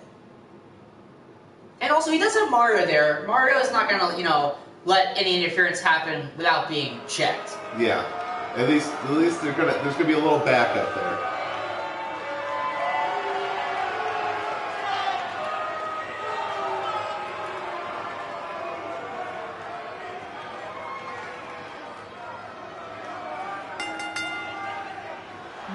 And also, he does have Mario there. Mario is not going to, let any interference happen without being checked. Yeah. At least there's gonna be a little backup there.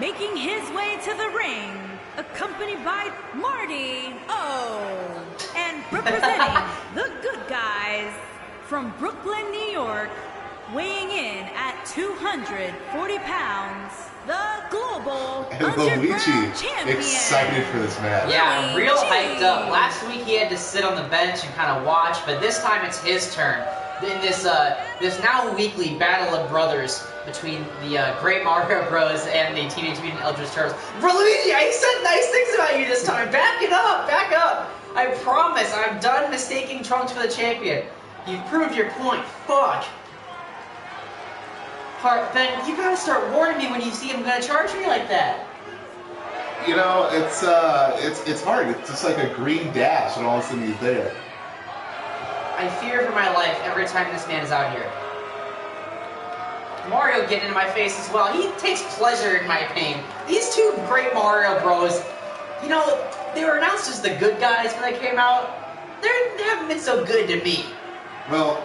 Making his way to the ring, accompanied by Marty O. And representing the good guys from Brooklyn, New York, weighing in at 240 pounds, the global Luigi champion. Excited for this match. Yeah, real hyped up. Last week he had to sit on the bench and kind of watch, but this time it's his turn. In this now weekly battle of brothers between the Great Mario Bros. And the Teenage Mutant Eldritch Turtles. Bro, Luigi, I said nice things about you this time. Back it up, back up. I promise, I'm done mistaking Trunks for the champion. You've proved your point. Fuck. Ben, you gotta start warning me when you see him gonna charge me like that. It's hard. It's just like a green dash, and all of a sudden he's there. I fear for my life every time this man is out here. Mario getting into my face as well. He takes pleasure in my pain. These two Great Mario Bros, they were announced as the good guys when they came out. They haven't been so good to me. Well,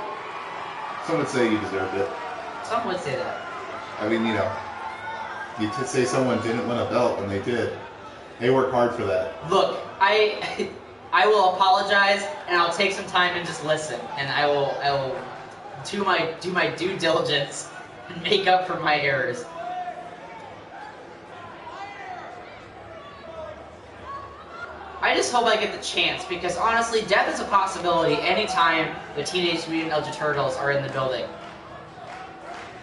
some would say you deserved it. Some would say that. I mean, you know, you could say someone didn't win a belt when they did. They work hard for that. Look, I will apologize, and I'll take some time and just listen, and I will do my due diligence and make up for my errors. I just hope I get the chance, because honestly, death is a possibility anytime the Teenage Mutant Ninja Turtles are in the building.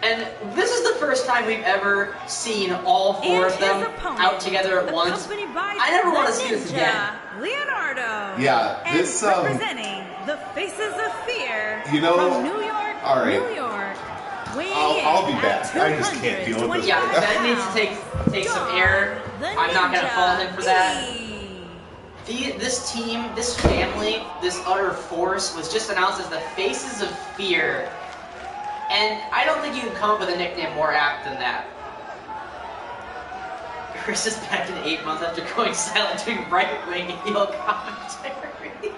And this is the first time we've ever seen all four of them out together at once. I never want to see this again. Leonardo. Yeah, this and representing the Faces of Fear. You know, from New York, all right. New York. I'll be back. I just can't deal with this. Yeah, that needs to take some air. I'm not gonna fault him for that. This team, this family, this utter force was just announced as the Faces of Fear. And I don't think you can come up with a nickname more apt than that. Chris is back in 8 months after going silent doing right-wing heel commentary.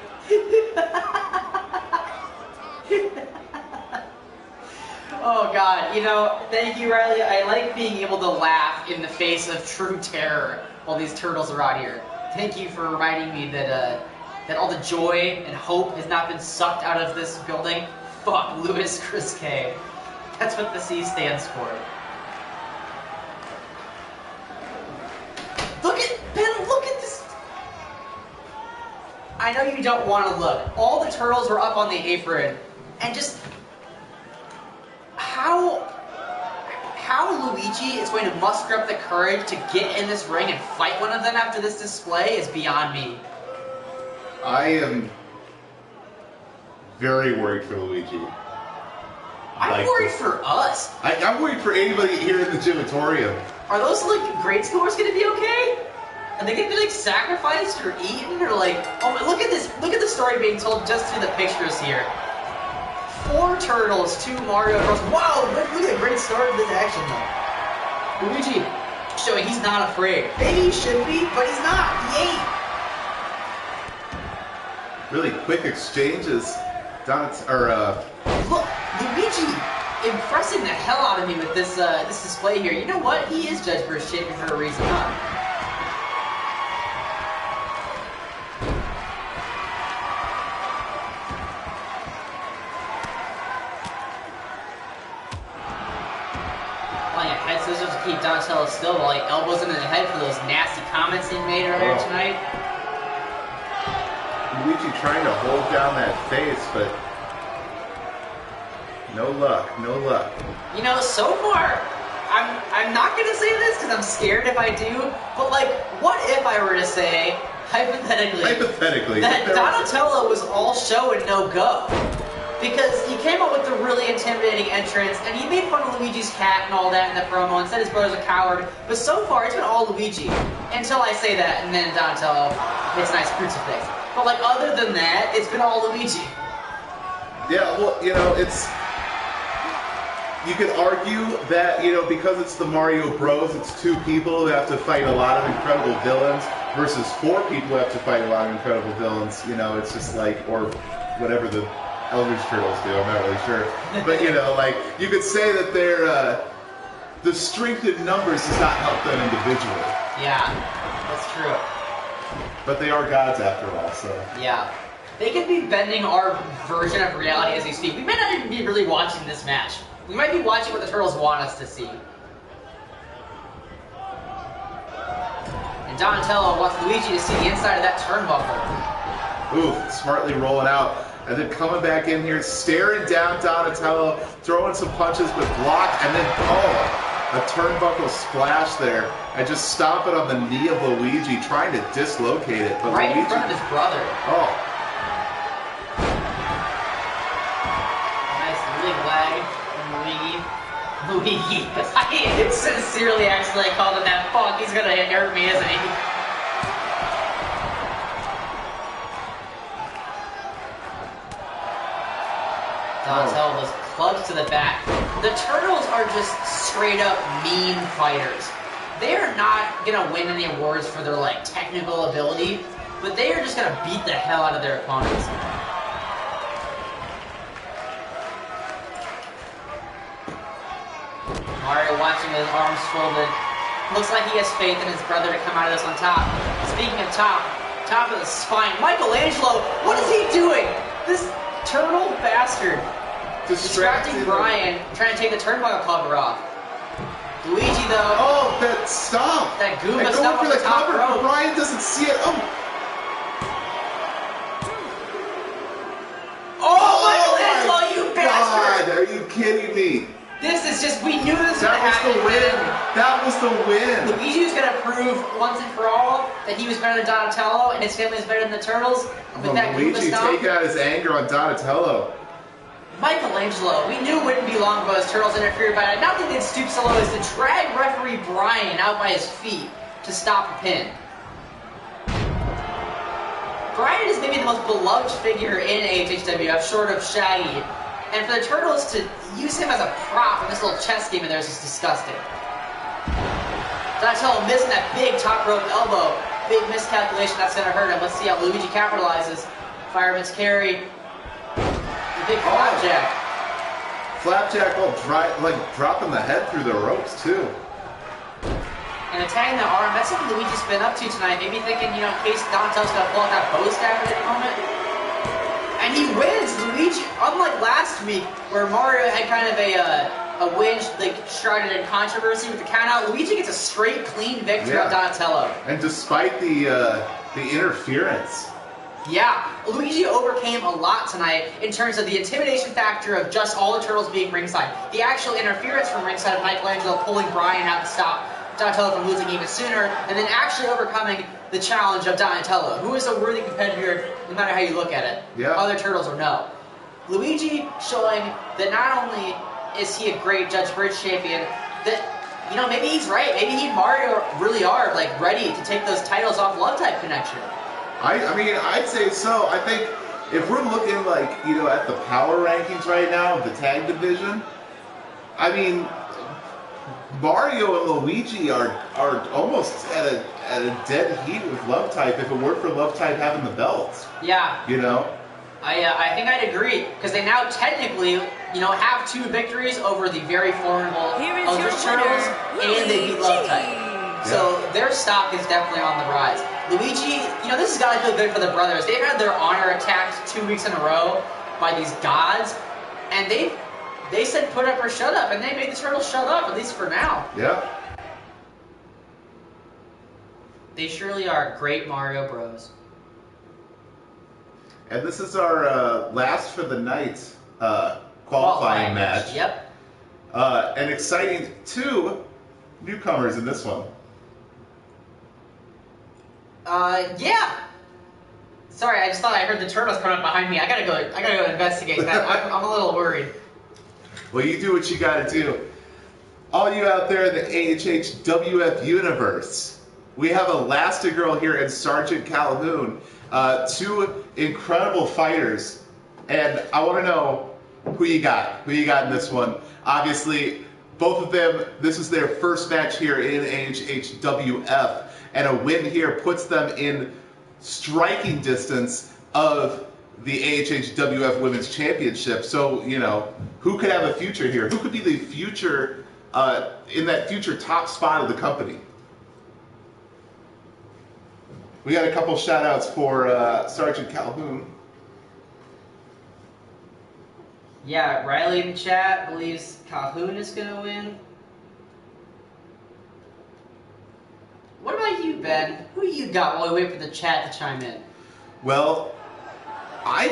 Oh god, you know, thank you, Riley. I like being able to laugh in the face of true terror while these turtles are out here. Thank you for reminding me that that all the joy and hope has not been sucked out of this building. Fuck Louis Chris K. That's what the C stands for. Look at Ben. Look at this. I know you don't want to look. All the turtles were up on the apron, and just how Luigi is going to muster up the courage to get in this ring and fight one of them after this display is beyond me. I am very worried for Luigi. I'm worried for us. I'm worried for anybody here in the gymatorium. Are those like grade schoolers gonna be okay? Are they gonna be like sacrificed or eaten or like? Oh, look at this! Look at the story being told just through the pictures here. 4 turtles, 2 Mario Bros. Wow! Look at the great start of this action though. Luigi showing he's not afraid. Maybe he should be, but he's not. He ain't. Really quick exchanges. Look, Luigi impressing the hell out of me with this this display here. You know what? He is Judge Bruce Champion for a reason, huh? Playing a head scissors to keep Donatello still while he elbows him in the head for those nasty comments he made earlier tonight. Luigi trying to hold down that face, but no luck, no luck. You know, so far, I'm not gonna say this because I'm scared if I do, but like, what if I were to say, hypothetically, that Donatello was all show and no go? Because he came up with a really intimidating entrance, and he made fun of Luigi's cat and all that in the promo, and said his brother's a coward, but so far, it's been all Luigi. Until I say that, and then Donatello hits a nice crucifix. But like, other than that, it's been all Luigi. Yeah, well, you know, it's... You could argue that, you know, because it's the Mario Bros, it's 2 people who have to fight a lot of incredible villains versus 4 people who have to fight a lot of incredible villains. You know, it's just like, or whatever the Eldritch Turtles do, I'm not really sure. But, you know, like, you could say that they're, the strength in numbers does not help them individually. Yeah, that's true. But they are gods after all, so... Yeah. They could be bending our version of reality as we speak. We may not even be really watching this match. We might be watching what the Turtles want us to see. And Donatello wants Luigi to see the inside of that turnbuckle. Ooh, smartly rolling out. And then coming back in here, staring down Donatello, throwing some punches but blocked, and then, a turnbuckle splash there. And just stomping on the knee of Luigi, trying to dislocate it. But right Luigi, in front of his brother. Oh. Nice leg lag. Luigi. I sincerely actually called him that. Fuck, he's gonna hurt me, isn't he? Donatello was plugged to the back. The Turtles are just straight up mean fighters. They are not gonna win any awards for their like technical ability, but they are just gonna beat the hell out of their opponents. Mario wants with arms folded. Looks like he has faith in his brother to come out of this on top. Speaking of top of the spine, Michelangelo, what is he doing? This turtle bastard. Distracting Brian, trying to take the turnbuckle cover off. Luigi, though. Oh, that stop! That Goomba stop on the top cover, rope. Brian doesn't see it. Oh, Michelangelo, you bastard! God, are you kidding me? This is just, we knew this would happen. That was the win. Luigi was going to prove once and for all that he was better than Donatello and his family is better than the Turtles. With that Goomba Luigi stop. taking out his anger on Donatello. Michelangelo, we knew it wouldn't be long before his Turtles interfered by that. Now that they'd stoop so low as to drag referee Brian out by his feet to stop the pin. Brian is maybe the most beloved figure in AHWF, short of Shaggy. And for the Turtles to use him as a prop in this little chess game of theirs is disgusting. Donatello missing that big top rope elbow. Big miscalculation, that's going to hurt him. Let's see how Luigi capitalizes. Fireman's carry. The big flapjack. Flapjack will dropping the head through the ropes, too. And attacking the arm, that's something Luigi's been up to tonight. Maybe thinking, in case Donatello's going to pull out that bow staff at any moment. And he wins! Luigi, unlike last week, where Mario had kind of a win, shrouded in controversy with the countout, Luigi gets a straight, clean victory on Donatello. And despite the interference. Yeah, Luigi overcame a lot tonight in terms of the intimidation factor of just all the Turtles being ringside. The actual interference from ringside of Michelangelo pulling Brian out to stop Donatello from losing even sooner, and then actually overcoming the challenge of Donatello, who is a worthy competitor no matter how you look at it. Yeah. Other Turtles or no. Luigi showing that not only is he a great Judge Bridge champion, that, maybe he's right. Maybe he and Mario really are, ready to take those titles off Love Type Connection. I mean, I'd say so. I think if we're looking, at the power rankings right now of the tag division, I mean, Mario and Luigi are almost at a dead heat with Love Type if it weren't for Love Type having the belts. Yeah. I think I'd agree, because they now technically, have 2 victories over the very formidable Eldritch Turtles, and they beat Love Type. Yeah. So their stock is definitely on the rise. Luigi, this has got to feel good for the brothers. They've had their honor attacked 2 weeks in a row by these gods, and they said put up or shut up, and they made the Turtles shut up, at least for now. Yeah. They surely are great Mario Bros. And this is our last for the night qualifying match. Yep. An exciting 2 newcomers in this one. Yeah. Sorry, I just thought I heard the Turtles coming up behind me. I gotta go investigate that. I'm a little worried. Well, you do what you gotta do. All you out there in the AHWF universe, we have Elastigirl here and Sergeant Calhoun, 2 incredible fighters, and I want to know who you got. Who you got in this one? Obviously, both of them, this is their first match here in AHWF, and a win here puts them in striking distance of the AHWF Women's Championship. So, who could have a future here? Who could be the future, in that future top spot of the company? We got a couple shout-outs for Sergeant Calhoun. Yeah, Riley in the chat believes Calhoun is going to win. What about you, Ben? Who you got while we wait for the chat to chime in? Well, I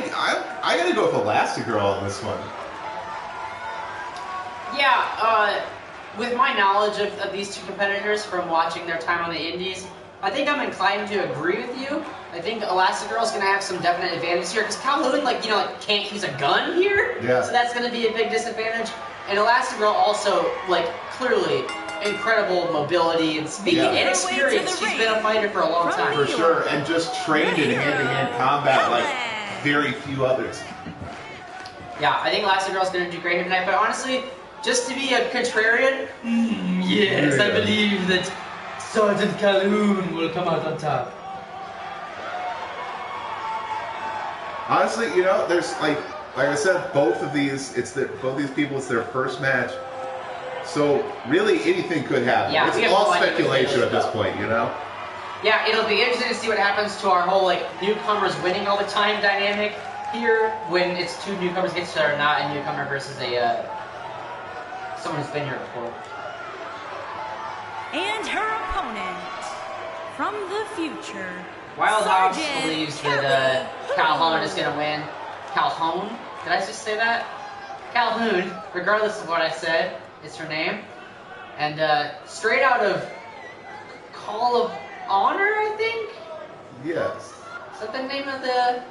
gotta go with Elastigirl on this one. Yeah, with my knowledge of these 2 competitors from watching their time on the Indies, I think I'm inclined to agree with you. I think Elastigirl's going to have some definite advantages here, because Calhoun, can't use a gun here, so that's going to be a big disadvantage. And Elastigirl also, clearly incredible mobility and speed and experience. She's been a fighter for a long time. For sure, and just trained in hand-to-hand combat like very few others. Yeah, I think Elastigirl's going to do great here tonight, but honestly, just to be a contrarian, yes, I believe that Sergeant Calhoun will come out on top. Honestly, there's like I said, both these people, it's their first match. So really, anything could happen. Yeah, It's we have all no idea speculation what's at this going point, you know? Yeah, it'll be interesting to see what happens to our whole like newcomers winning all the time dynamic here when it's two newcomers against each other, not a newcomer versus a someone who's been here before. And her opponent from the future. Wild House Sergeant believes that Calhoun is going to win. Calhoun? Did I just say that? Calhoun, regardless of what I said, is her name. And straight out of Call of Honor, I think? Yes. Is that the name of the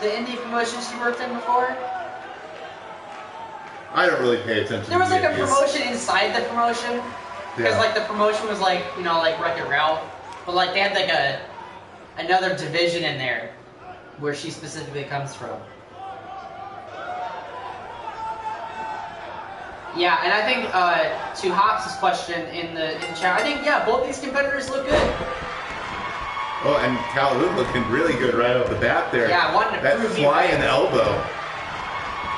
indie promotion she worked in before? I don't really pay attention There was to like a indies. promotion inside the promotion. Because Yeah. like the promotion was like, you know, like Wreck-It Ralph. But like they had like another division in there where she specifically comes from. Yeah, and I think to Hops' question in the chat, I think yeah, both these competitors look good. Oh, and Calhoun looking really good right off the bat there. Yeah, wanting to that prove me flying right. elbow.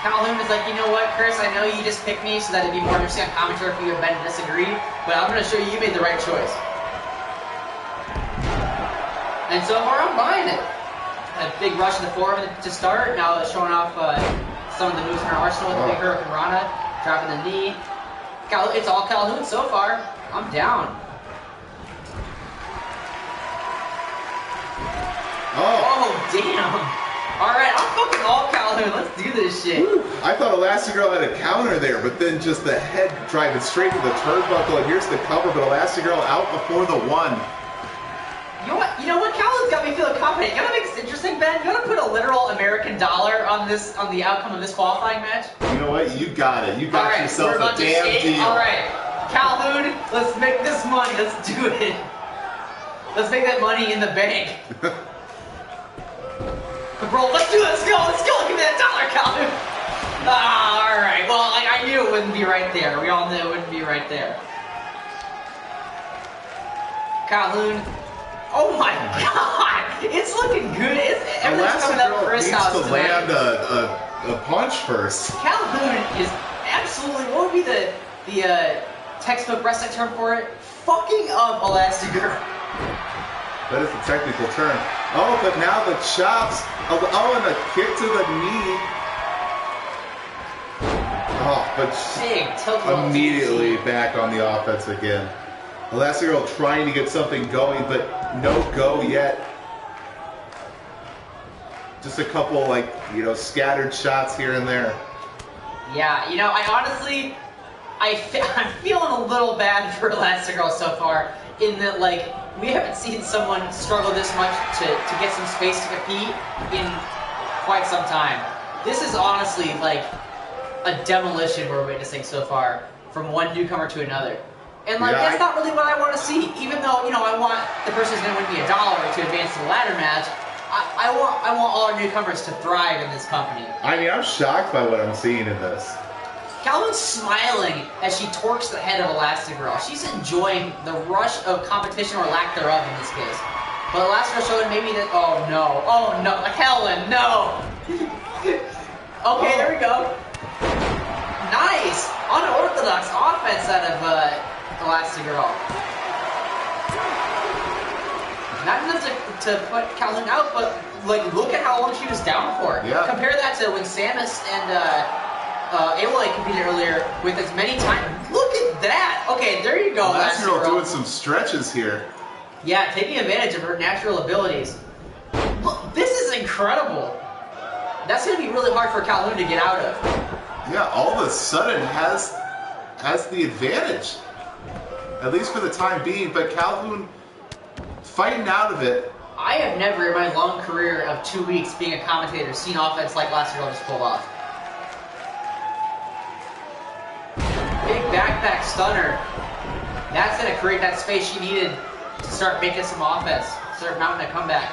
Calhoun is like, you know what, Chris, I know you just picked me so that it'd be more interesting on commentary if you and Ben disagree, but I'm going to show you made the right choice. And so far, I'm buying it. A big rush in the forum to start, now showing off some of the moves in her arsenal with the big Hurricane Rana, dropping the knee. It's all Calhoun so far. I'm down. Oh, damn. Alright, I'm fucking all Calhoun. Let's do this shit. Woo. I thought Elastigirl had a counter there, but then just the head driving straight to the turnbuckle, and here's the cover, but Elastigirl out before the one. You know what? Calhoun's got me feeling confident. You know what makes this interesting, Ben? You want to put a literal American dollar on the outcome of this qualifying match? You know what? You got it. You got yourself a damn deal. Alright, Calhoun, let's make this money. Let's do it. Let's make that money in the bank. Bro, let's do it. Let's go. Give me that dollar, Calhoun. Alright. Well, I knew it wouldn't be right there. We all knew it wouldn't be right there. Calhoun. Oh my god. It's looking good. Everything's coming up for his house needs to land a punch first. Calhoun is absolutely, what would be the textbook wrestling term for it? Fucking up Elastigirl. That is the technical term. Oh, but now the chops. Oh, and a kick to the knee. Oh, but immediately back on the offense again. Elastigirl trying to get something going, but no go yet. Just a couple, like, you know, scattered shots here and there. Yeah, you know, I'm feeling a little bad for Elastigirl so far, in that, like, we haven't seen someone struggle this much to get some space to compete in quite some time. This is honestly, like, a demolition we're witnessing so far, from one newcomer to another. And, like, that's not really what I want to see. Even though, you know, I want the person who's going to win me $1 to advance to the ladder match, I want all our newcomers to thrive in this company. I mean, I'm shocked by what I'm seeing in this. Calhoun's smiling as she torques the head of Elastigirl. She's enjoying the rush of competition or lack thereof in this case. But Elastigirl showed maybe that, oh no, Helen, no! Okay, there we go. Nice! Unorthodox offense out of Elastigirl. Not enough to put Calhoun out, but like look at how long she was down for. Yeah. Compare that to when Samus and Aloy competed earlier with as many times. Look at that! Okay, there you go, Elastigirl doing some stretches here. Yeah, taking advantage of her natural abilities. Look, this is incredible. That's going to be really hard for Calhoun to get out of. Yeah, all of a sudden has the advantage. At least for the time being, but Calhoun fighting out of it. I have never in my long career of 2 weeks being a commentator seen offense like Elastigirl just pulled off. Big backpack stunner. That's going to create that space she needed to start making some offense. Start mounting a comeback.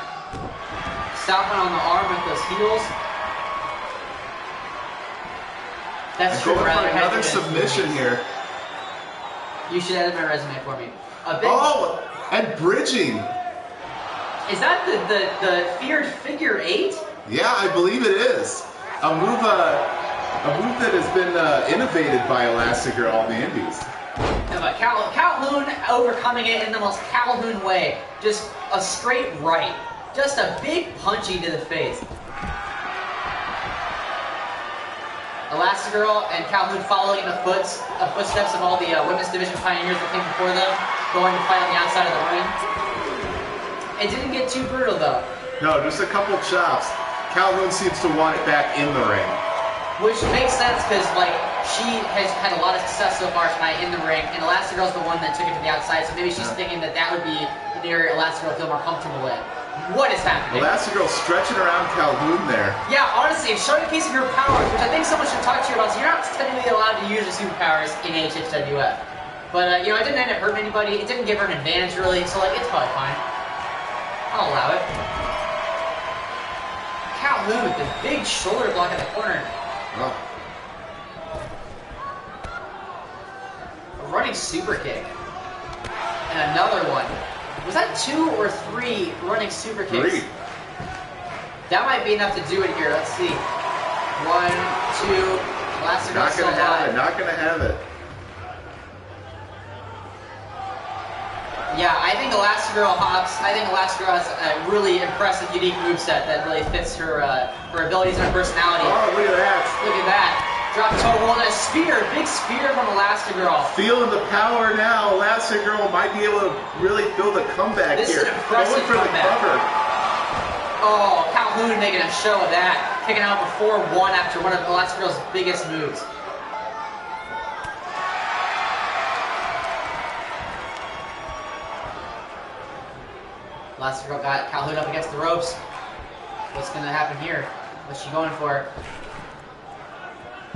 Stopping on the arm with those heels. That's true. Going for another submission here. You should edit my resume for me. Oh, and bridging. Is that the feared figure 8? Yeah, I believe it is. A move A move that has been innovated by Elastigirl on the indies. Yeah, but Calhoun overcoming it in the most Calhoun way. Just a straight right. Just a big punchy to the face. Elastigirl and Calhoun following in the footsteps of all the women's division pioneers that came before them, going to fight on the outside of the ring. It didn't get too brutal though. No, just a couple chops. Calhoun seems to want it back in the ring. Which makes sense because, like, she has had a lot of success so far tonight in the ring, and Elastigirl's the one that took it to the outside, so maybe she's thinking that that would be an area Elastigirl feel more comfortable in. What is happening? Elastigirl stretching around Calhoun there. Yeah, honestly, showcasing her powers, which I think someone should talk to you about. So you're not technically allowed to use your superpowers in HHWF. But, you know, it didn't end up hurting anybody. It didn't give her an advantage, really, so, like, it's probably fine. I'll allow it. Calhoun with the big shoulder block in the corner. Oh. A running super kick. And another one. Was that 2 or 3 running super kicks? 3. That might be enough to do it here. Let's see. 1, 2. Elastigirl still alive. Not gonna have it. Yeah, I think Elastigirl hops. I think Elastigirl has a really impressive, unique moveset that really fits her her abilities and her personality. Oh, look at that. Look at that. Drop toe roll and a spear. Big spear from Elastigirl. Feeling the power now. Elastigirl might be able to really build a comeback This here. is an impressive Going for comeback. the cover. Oh, Calhoun making a show of that. Kicking out for 4-1 after one of Elastigirl's biggest moves. Elastigirl got Calhoun up against the ropes. What's going to happen here? What's she going for?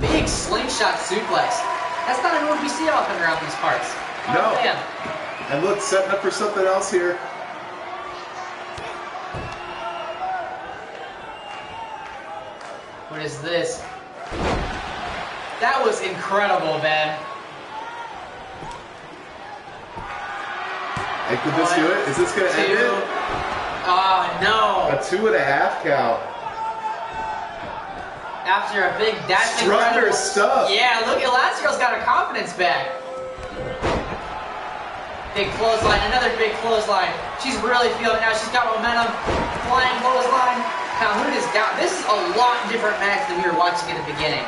Big slingshot suplex. That's not a move we see often around these parts. No. Oh, man. And look, setting up for something else here. What is this? That was incredible, Ben. Hey, could this do it? Is this going to end it? Oh, no. A 2.5 count. After a big, that's Stronger incredible stuff. Yeah, look, Elastigirl's got her confidence back. Big clothesline, another big clothesline. She's really feeling it now. She's got momentum. Flying clothesline. Calhoun is down. This is a lot different match than we were watching in the beginning.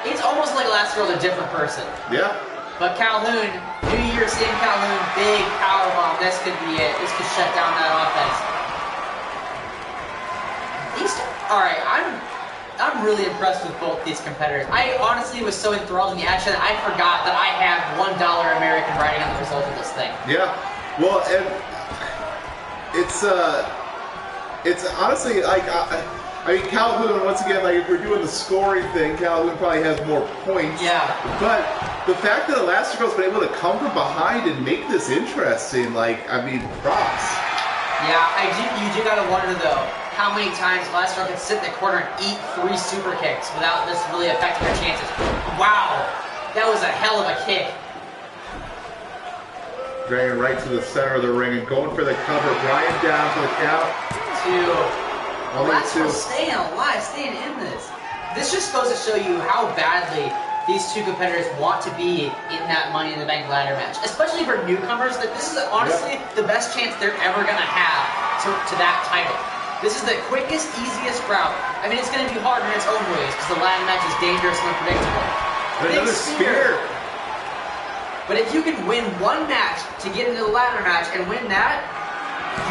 It's almost like Elastigirl's a different person. Yeah. But Calhoun, New Year, seeing Calhoun, big powerbomb. This could be it. This could shut down that offense. Alright, I'm really impressed with both these competitors. I honestly was so enthralled in the action that I forgot that I have $1 American writing on the result of this thing. Yeah. Well, and it's honestly like I mean Calhoun once again, like if we're doing the scoring thing, Calhoun probably has more points. Yeah. But the fact that Elastigirl's been able to come from behind and make this interesting, like I mean, props. Yeah, you do gotta wonder though, how many times Elastigirl can sit in the corner and eat 3 super kicks without this really affecting her chances. Wow, that was a hell of a kick. Dragging right to the center of the ring and going for the cover. Brian down for the count. 2. Elastigirl staying alive, staying in this. This just goes to show you how badly these two competitors want to be in that Money in the Bank ladder match. Especially for newcomers, that this is honestly the best chance they're ever going to have to that title. This is the quickest, easiest route. I mean, it's going to be hard in its own ways because the ladder match is dangerous and unpredictable. Another spear. But if you can win one match to get into the ladder match and win that,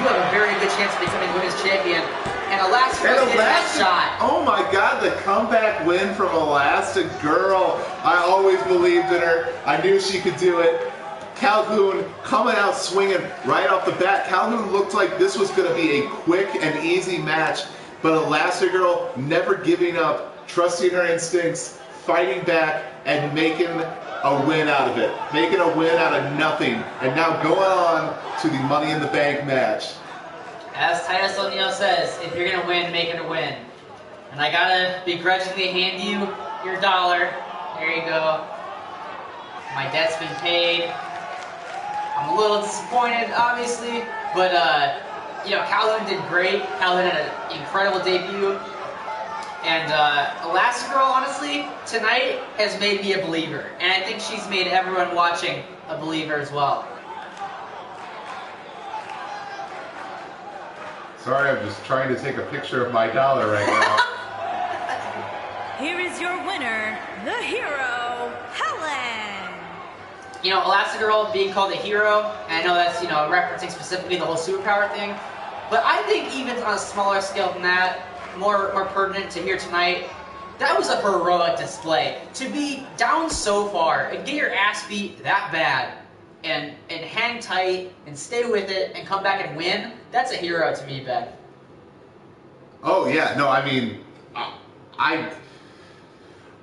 you have a very good chance of becoming women's champion. And Elastigirl did that shot. Oh my God, the comeback win from Elastigirl. I always believed in her. I knew she could do it. Calhoun coming out swinging right off the bat. Calhoun looked like this was going to be a quick and easy match, but Elastigirl never giving up, trusting her instincts, fighting back, and making a win out of it. Making a win out of nothing. And now going on to the Money in the Bank match. As Titus O'Neil says, if you're going to win, make it a win. And I got to begrudgingly hand you your $1. There you go. My debt's been paid. I'm a little disappointed, obviously, but, you know, Calhoun did great. Calhoun had an incredible debut. And Elastigirl, honestly, tonight has made me a believer. And I think she's made everyone watching a believer as well. Sorry, I'm just trying to take a picture of my dollar right now. Here is your winner, the hero, Helen. You know, Elastigirl being called a hero, and I know that's, you know, referencing specifically the whole superpower thing, but I think even on a smaller scale than that, more pertinent to here tonight, that was a heroic display. To be down so far and get your ass beat that bad and hang tight and stay with it and come back and win, that's a hero to me, Ben. Oh yeah, no, I mean,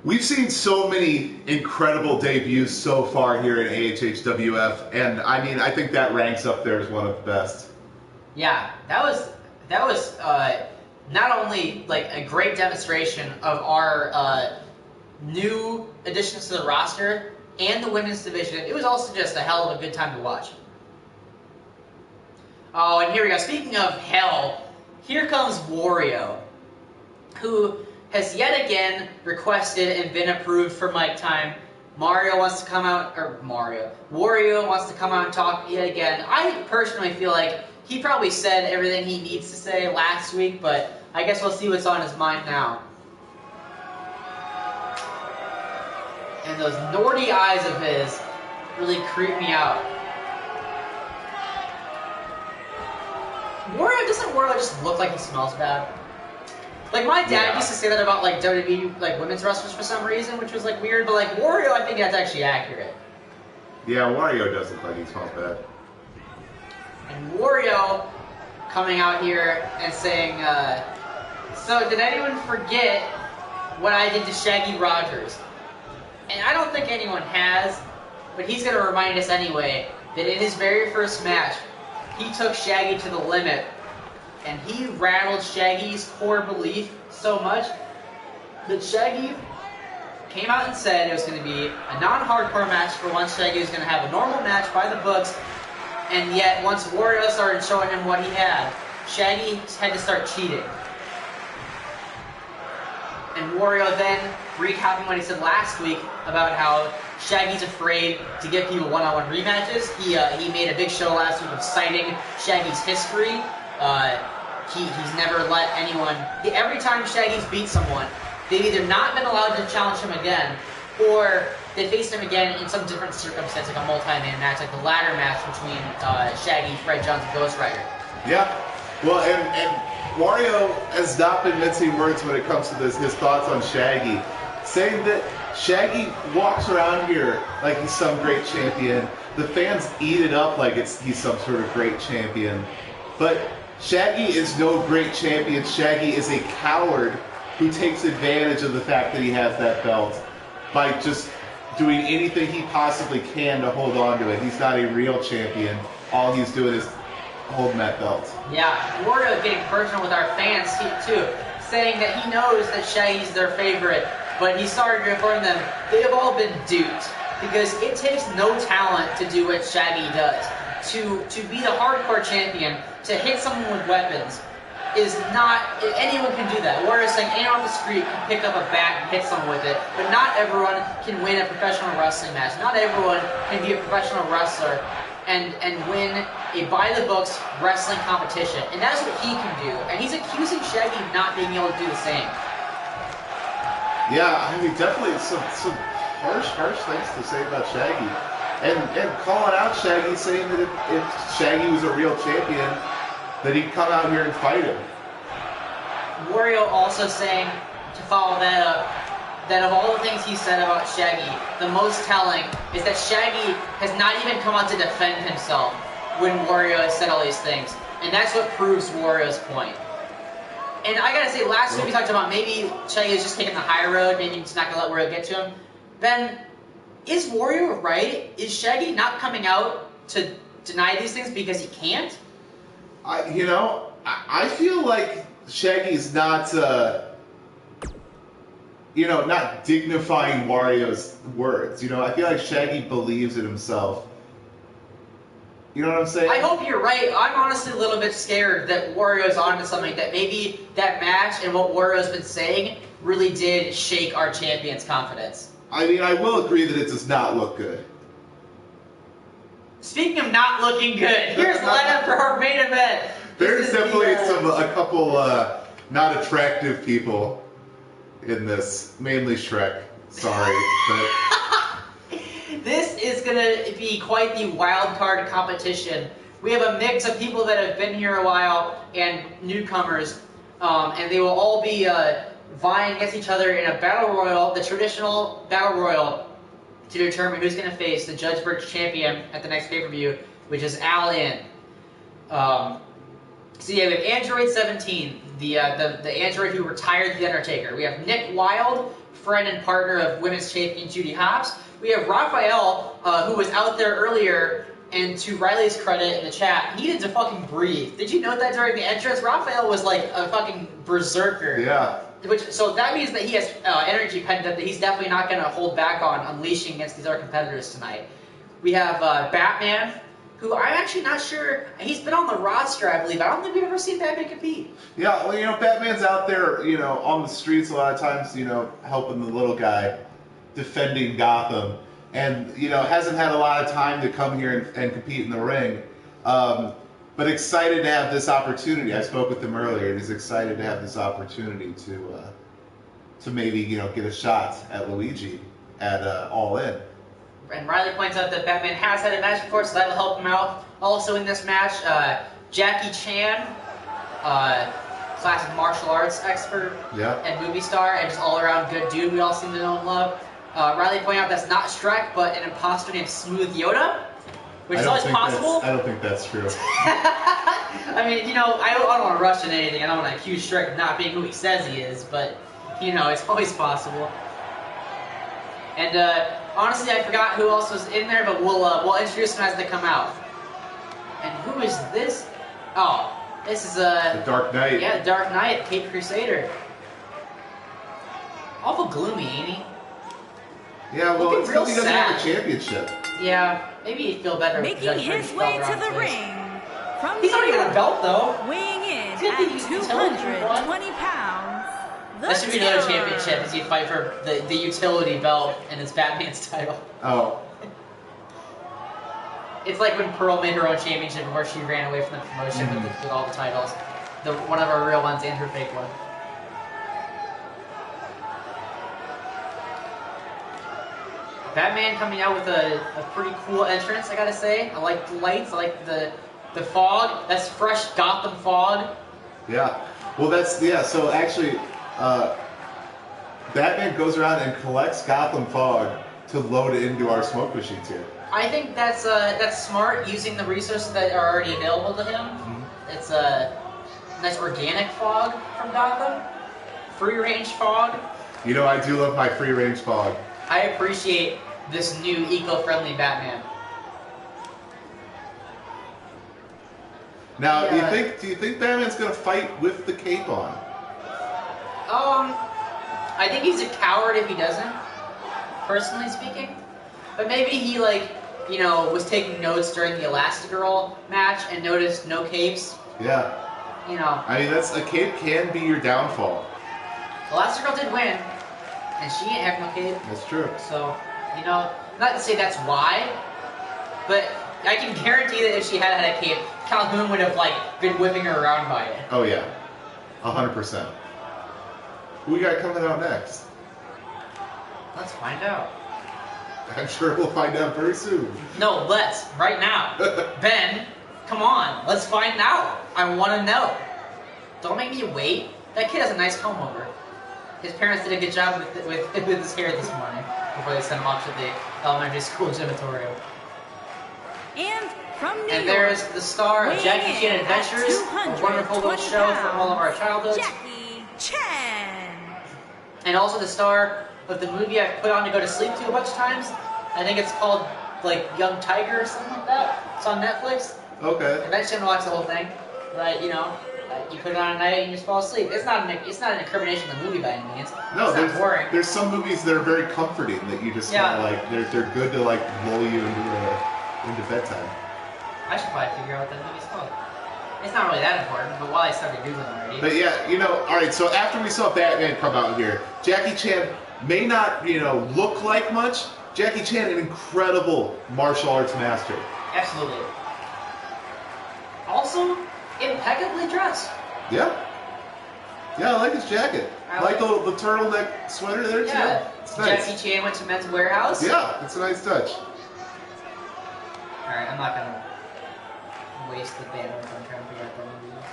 we've seen so many incredible debuts so far here in AHHWF, and I mean, I think that ranks up there as one of the best. Yeah, that was not only like a great demonstration of our new additions to the roster and the women's division, it was also just a hell of a good time to watch. Oh, and here we go. Speaking of hell, here comes Wario, who has yet again requested and been approved for mic time. Wario wants to come out and talk yet again. I personally feel like he probably said everything he needs to say last week, but I guess we'll see what's on his mind now. And those Nordy eyes of his really creep me out. Doesn't Wario just look like he smells bad? Like, my dad used to say that about, like, WWE, like, women's wrestlers for some reason, which was, like, weird, but, like, Wario, I think that's actually accurate. Yeah, Wario does look like he smells bad. And Wario coming out here and saying, so did anyone forget what I did to Shaggy Rogers? And I don't think anyone has, but he's going to remind us anyway that in his very first match, he took Shaggy to the limit, and he rattled Shaggy's core belief so much that Shaggy came out and said it was going to be a non-hardcore match for once Shaggy was going to have a normal match by the books, and yet once Wario started showing him what he had, Shaggy had to start cheating. And Wario then recapping what he said last week about how Shaggy's afraid to give people one-on-one rematches. He made a big show last week of citing Shaggy's history. He's never let anyone... Every time Shaggy's beat someone, they've either not been allowed to challenge him again, or they faced him again in some different circumstance, like a multi-man match, like the ladder match between Shaggy, Fred Jones, and Ghost Rider. Yeah. Well, and Wario has not been mincing words when it comes to his thoughts on Shaggy, saying that Shaggy walks around here like he's some great champion. The fans eat it up like he's some sort of great champion. But Shaggy is no great champion. Shaggy is a coward who takes advantage of the fact that he has that belt by just doing anything he possibly can to hold on to it. He's not a real champion. All he's doing is holding that belt. Yeah, Wario getting personal with our fans too, saying that he knows that Shaggy's their favorite, but he started to inform them they have all been duped, because it takes no talent to do what Shaggy does. To be the hardcore champion, to hit someone with weapons, is not... Anyone can do that. Wario's saying anyone off the street can pick up a bat and hit someone with it, but not everyone can win a professional wrestling match. Not everyone can be a professional wrestler and win a by-the-books wrestling competition. And that's what he can do. And he's accusing Shaggy of not being able to do the same. Yeah, I mean, definitely some harsh things to say about Shaggy. And calling out Shaggy, saying that if Shaggy was a real champion, that he'd come out here and fight him. Wario also saying, to follow that up, that of all the things he said about Shaggy, the most telling is that Shaggy has not even come out to defend himself when Wario has said all these things. And that's what proves Wario's point. And I gotta say, last week we talked about maybe Shaggy is just taking the high road, maybe he's not gonna let Wario get to him. Ben, is Wario right? Is Shaggy not coming out to deny these things because he can't? I feel like Shaggy's not, not dignifying Wario's words. I feel like Shaggy believes in himself. You know what I'm saying? I hope you're right. I'm honestly a little bit scared that Wario's onto something, that maybe that match and what Wario's been saying really did shake our champion's confidence. I mean, I will agree that it does not look good. Speaking of not looking good, here's the lineup for our main event. There's definitely a couple not attractive people in this, mainly Shrek. Sorry, but this is gonna be quite the wild card competition. We have a mix of people that have been here a while and newcomers, and they will all be vying against each other in a battle royal, the traditional battle royal, to determine who's going to face the Judge Burge champion at the next pay-per-view, which is Al-In. So yeah, we have Android 17, the android who retired The Undertaker. We have Nick Wilde, friend and partner of women's champion Judy Hopps. We have Raphael, who was out there earlier, and to Riley's credit in the chat, needed to fucking breathe. Did you note that during the entrance? Raphael was like a fucking berserker. yeah. So that means that he has energy pent up that he's definitely not going to hold back on unleashing against these other competitors tonight. We have Batman, who I'm actually not sure. He's been on the roster, I believe. I don't think we've ever seen Batman compete. Yeah, well, you know, Batman's out there, you know, on the streets a lot of times, you know, helping the little guy, defending Gotham, and, you know, hasn't had a lot of time to come here and compete in the ring. But excited to have this opportunity. I spoke with him earlier, and he's excited to have this opportunity to maybe, you know, get a shot at Luigi at All In. And Riley points out that Batman has had a match before, so that'll help him out. Also in this match, Jackie Chan, classic martial arts expert and movie star, and just all-around good dude we all seem to know and love. Riley pointed out that's not Shrek, but an imposter named Smooth Yoda, which is always possible. I don't think that's true. I mean, you know, I don't want to rush into anything. I don't want to accuse Shrek of not being who he says he is, but, you know, it's always possible. And honestly, I forgot who else was in there, but we'll introduce them as they come out. And who is this? Oh, this is The Dark Knight. Yeah, the Dark Knight, Cape Crusader. Awful gloomy, ain't he? Yeah, well, Looking it's real because he doesn't have a sad. championship. Yeah, maybe he'd feel better. Making if his Judge way Burge fell to the around his face. ring from He's New not even a York, belt though. weighing in He's gonna be at utility 220 pounds. That should be another championship as he'd fight for the utility belt and it's Batman's title. Oh. It's like when Pearl made her own championship before she ran away from the promotion with all the titles. One of her real ones and her fake one. Batman coming out with a pretty cool entrance, I gotta say. I like the lights, I like the fog. That's fresh Gotham fog. Yeah. Well, so actually, Batman goes around and collects Gotham fog to load it into our smoke machines here. I think that's smart, using the resources that are already available to him. It's a nice organic fog from Gotham. Free range fog. You know, I do love my free range fog. I appreciate this new eco-friendly Batman. Now, do you think Batman's gonna fight with the cape on? I think he's a coward if he doesn't, personally speaking. But maybe he, like, you know, was taking notes during the Elastigirl match and noticed no capes. Yeah. You know. I mean, a cape can be your downfall. Elastigirl did win, and she didn't have no cape. That's true. So, you know, not to say that's why, but I can guarantee that if she had had a cape, Calhoun would have, like, been whipping her around by it. Oh yeah, 100%. Who we got coming out next? Let's find out. I'm sure we'll find out very soon. No, let's, right now. Ben, come on, let's find out. I want to know. Don't make me wait. That kid has a nice comb over. His parents did a good job with his hair this morning before they sent him off to the elementary school gymatorium. And from New And York, there's the star of Jackie Chan weighing in at Adventures, a wonderful little 220 show from all of our childhoods. Jackie Chan. And also the star of the movie I put on to go to sleep to a bunch of times. I think it's called, like, Young Tiger or something like that. It's on Netflix. Okay. Eventually I'm gonna watch the whole thing. But, you know, you put it on at night and you just fall asleep. It's not an incrimination of the movie by any means. No, it's not boring. there's some movies that are very comforting that you just kind of like. They're good to like lull you into bedtime. I should probably figure out what that movie's called. It's not really that important, but while I started Googling already. But yeah, you know, alright, so after we saw Batman come out here, Jackie Chan may not, you know, look like much. Jackie Chan, an incredible martial arts master. Absolutely. Also, impeccably dressed. Yeah. Yeah, I like his jacket. I like the turtleneck sweater there, too. Yeah. It's nice. Jackie Chan went to Men's Warehouse. Yeah, it's a nice touch. Alright, I'm not gonna waste the bandwidth on trying to figure out the movie.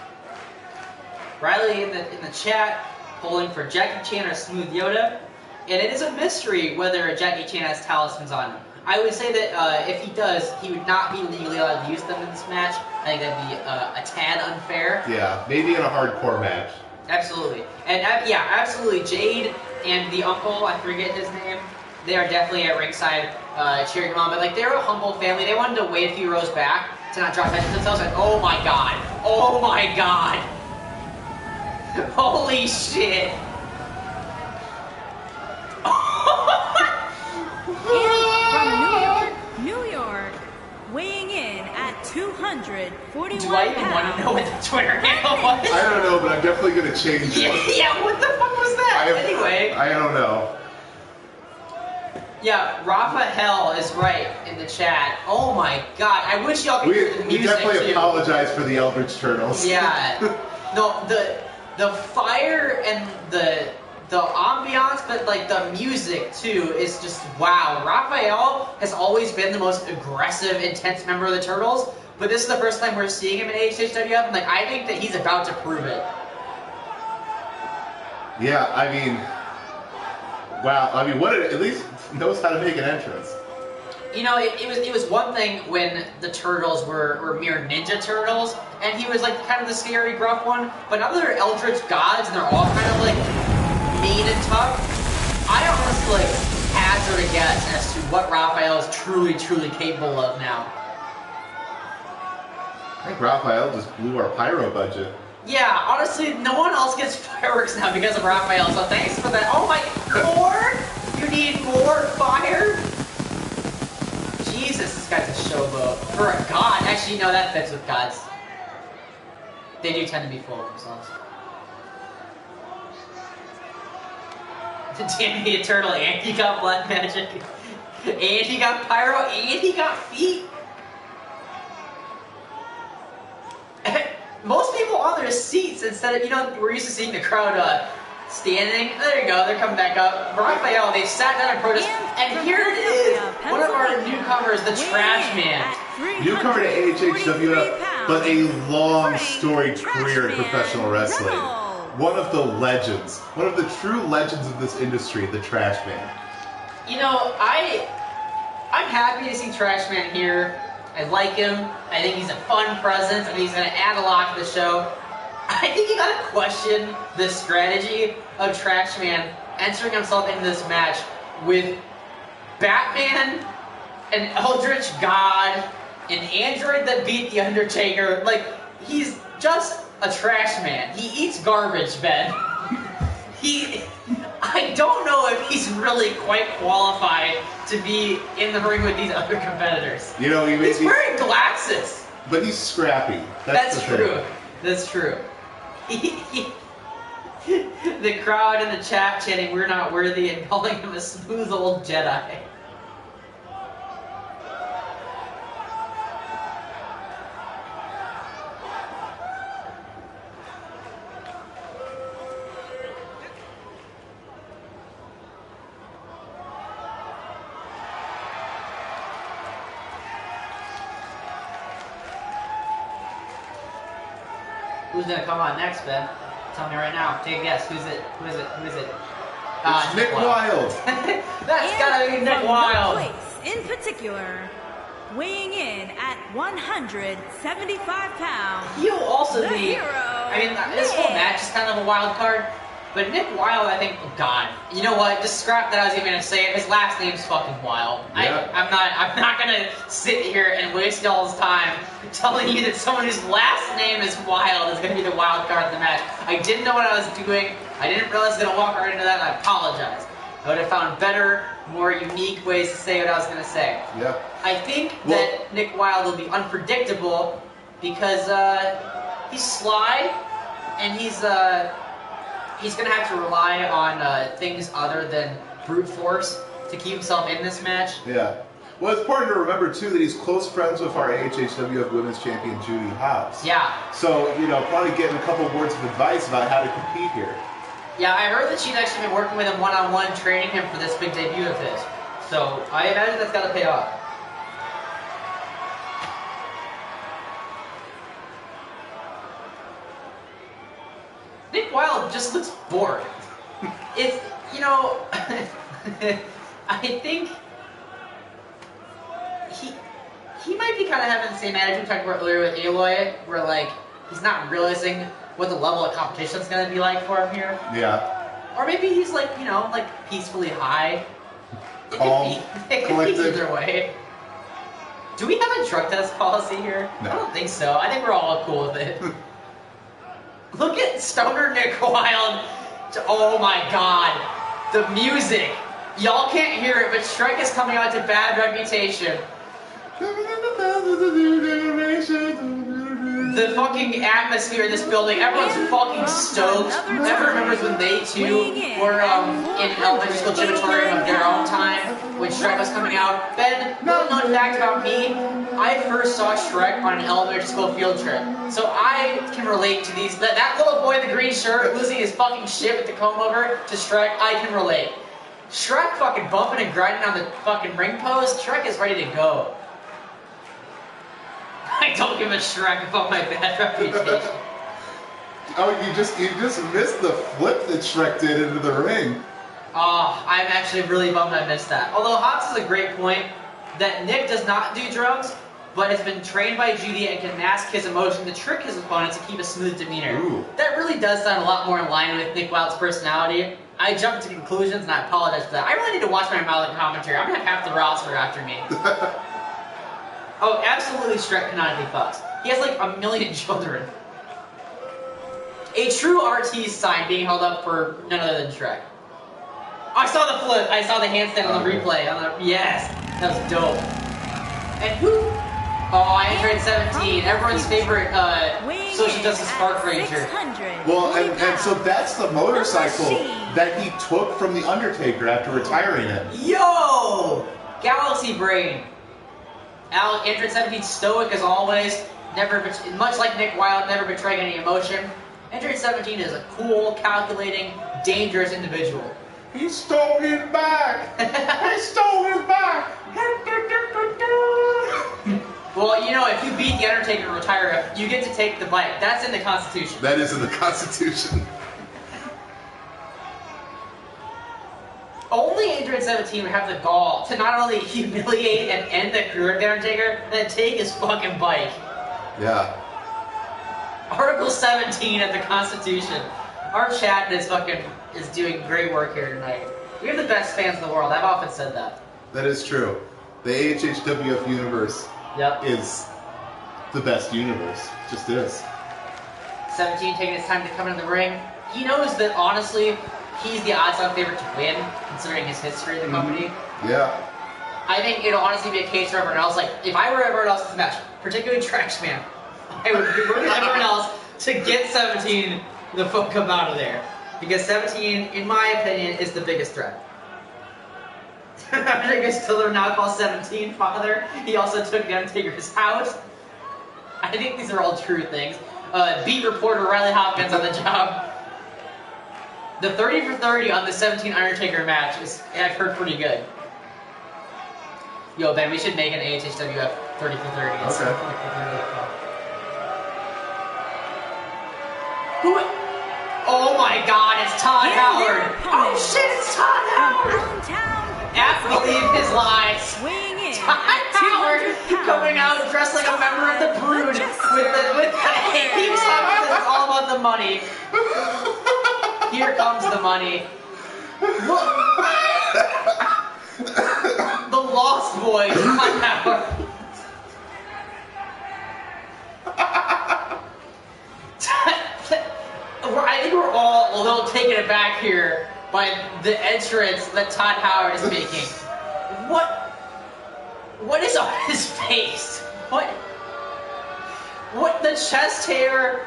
Riley in the chat, polling for Jackie Chan or Smooth Yoda. And it is a mystery whether Jackie Chan has talismans on him. I would say that if he does, he would not be legally allowed to use them in this match. I think that'd be a tad unfair. Yeah, maybe in a hardcore match. Absolutely. And yeah, absolutely. Jade and the uncle, I forget his name, they are definitely at ringside cheering him on. But like, they're a humble family. They wanted to wait a few rows back to not drop heads themselves. Like, oh my god. Oh my god. Holy shit. From New York, weighing in at 241 Do I even want to know what the Twitter handle was? I don't know, but I'm definitely going to change it. Yeah, what the fuck was that? Anyway. I don't know. Yeah, Raphael is right in the chat. Oh my god, I wish y'all could hear the music. We definitely too. apologize for the Eldritch Turtles. Yeah. No, the fire and the ambiance, but like the music too is just wow. Raphael has always been the most aggressive, intense member of the Turtles, but this is the first time we're seeing him in HHWF, and like I think that he's about to prove it. Yeah, I mean, wow. I mean, at least knows how to make an entrance. You know, it was one thing when the Turtles were mere Ninja Turtles, and he was like kind of the scary, gruff one, but now they're Eldritch gods, and they're all kind of like mean and tough. I honestly hazard a guess as to what Raphael is truly capable of now. I think Raphael just blew our pyro budget. Yeah, honestly, no one else gets fireworks now because of Raphael, so thanks for that. Oh my, more? You need more fire? Jesus, this guy's a showboat. For a god. Actually, no, that fits with gods. They do tend to be full of themselves. Damn, he a turtle, and he got blood magic, and he got pyro, and he got feet. Most people on their seats instead of, you know, we're used to seeing the crowd standing. There you go, they're coming back up. Raphael, they sat down in protest, and here it is, one of our newcomers, the Trash Man. Newcomer to AHHWF, but a long storied career in professional wrestling. One of the legends, one of the true legends of this industry, the Trash Man. You know, I'm happy to see Trash Man here. I like him. I think he's a fun presence. I think he's going to add a lot to the show. I think you got to question the strategy of Trash Man entering himself into this match with Batman, an Eldritch God, an android that beat the Undertaker. Like, he's just a trash man. He eats garbage, Ben. I don't know if he's really quite qualified to be in the ring with these other competitors. You know, he's wearing glasses. But he's scrappy. That's true. That's true. The crowd in the chat chanting, "We're not worthy," and calling him a smooth old Jedi. Who's gonna come on next, Ben? Tell me right now. Take a guess. Who's it? Who is it? It's Nick Wilde. That's gotta be Nick Wilde. Place in particular, weighing in at 175 pounds. He'll also be. Hero. I mean, this whole match is kind of a wild card. But Nick Wilde, I think, oh God, you know what? Just scrap that I was even gonna say it. His last name's fucking Wilde. Yeah. I'm not gonna sit here and waste y'all's time telling you that someone whose last name is Wilde is gonna be the wild card in the match. I didn't know what I was doing. I didn't realize I was gonna walk right into that, and I apologize. I would have found better, more unique ways to say what I was gonna say. Yeah. I think that Nick Wilde will be unpredictable because He's sly, and he's gonna have to rely on things other than brute force to keep himself in this match. Yeah. Well, it's important to remember, too, that he's close friends with our AHHWF Women's Champion, Judy House. Yeah. So, you know, probably getting a couple words of advice about how to compete here. Yeah, I heard that she's actually been working with him one-on-one, training him for this big debut of his. So, I imagine that's gotta pay off. Nick Wilde just looks bored. It's, you know, I think he might be kind of having the same attitude we talked about earlier with Aloy, where like he's not realizing what the level of competition is going to be like for him here. Yeah. Or maybe he's like, you know, like peacefully high. Calm, it could be either way. Do we have a drug test policy here? No. I don't think so. I think we're all cool with it. Look at Stoner Nick Wilde. Oh my god. The music. Y'all can't hear it, but Shrek is coming out to bad reputation. The fucking atmosphere in this building, everyone's fucking stoked. Everyone remembers when they too were in elementary school gymatorium of their own time when Shrek was coming out. Ben, little known fact about me, I first saw Shrek on an elementary school field trip. So I can relate to these. That little boy in the green shirt losing his fucking shit with the comb over to Shrek, I can relate. Shrek fucking bumping and grinding on the fucking ring post, Shrek is ready to go. I don't give a Shrek about my bad reputation. Oh, you just missed the flip that Shrek did into the ring. Oh, I'm actually really bummed I missed that. Although Hobbs has a great point that Nick does not do drugs, but has been trained by Judy and can mask his emotion to trick his opponents to keep a smooth demeanor. Ooh. That really does sound a lot more in line with Nick Wilde's personality. I jumped to conclusions and I apologize for that. I really need to watch my Malik commentary. I'm gonna have half the roster after me. Oh, absolutely Shrek canonically fucks. He has like 1 million children. A true RT sign being held up for none other than Shrek. I saw the flip. I saw the handstand on the replay. Yes, that was dope. And who? Oh, Android 17, everyone's favorite social justice spark ranger. Well, and so that's the motorcycle that he took from the Undertaker after retiring it. Yo, Galaxy Brain. Android 17 stoic as always. Much like Nick Wilde, never betraying any emotion. Android 17 is a cool, calculating, dangerous individual. He stole his back! He stole his back! Well, you know, if you beat The Undertaker and retire him, you get to take the bike. That's in the Constitution. That is in the Constitution. Only Android 17 would have the gall to not only humiliate and end the career of The Undertaker, then take his fucking bike. Yeah. Article 17 of the Constitution. Our chat is doing great work here tonight. We have the best fans in the world. I've often said that. That is true. The AHHWF universe is the best universe. Just is. 17 taking his time to come in the ring. He knows that, honestly, he's the odds-on favorite to win, considering his history in the company. Yeah. I think it'll honestly be a case for everyone else. Like, if I were everyone else in this match, particularly Trash Man, I would be working everyone else to get 17 the fuck come out of there. Because 17, in my opinion, is the biggest threat. Undertaker still now called 17 father. He also took the Undertaker's house. I think these are all true things. Beat reporter Riley Hopkins on the job. The 30 for 30 on the 17 Undertaker match is, I've heard, pretty good. Yo, Ben, we should make an AHHWF 30 for 30. Okay. Who? Oh my god, it's Todd Howard! Oh shit, it's Todd Howard! F believe his lies. Todd Howard coming out dressed like a member of the Brood with the theme song that says all about the money. Here comes the money. Look. The Lost Boys, Todd Howard. I think we're all a little taken aback here by the entrance that Todd Howard is making. What is on his face? What the chest hair,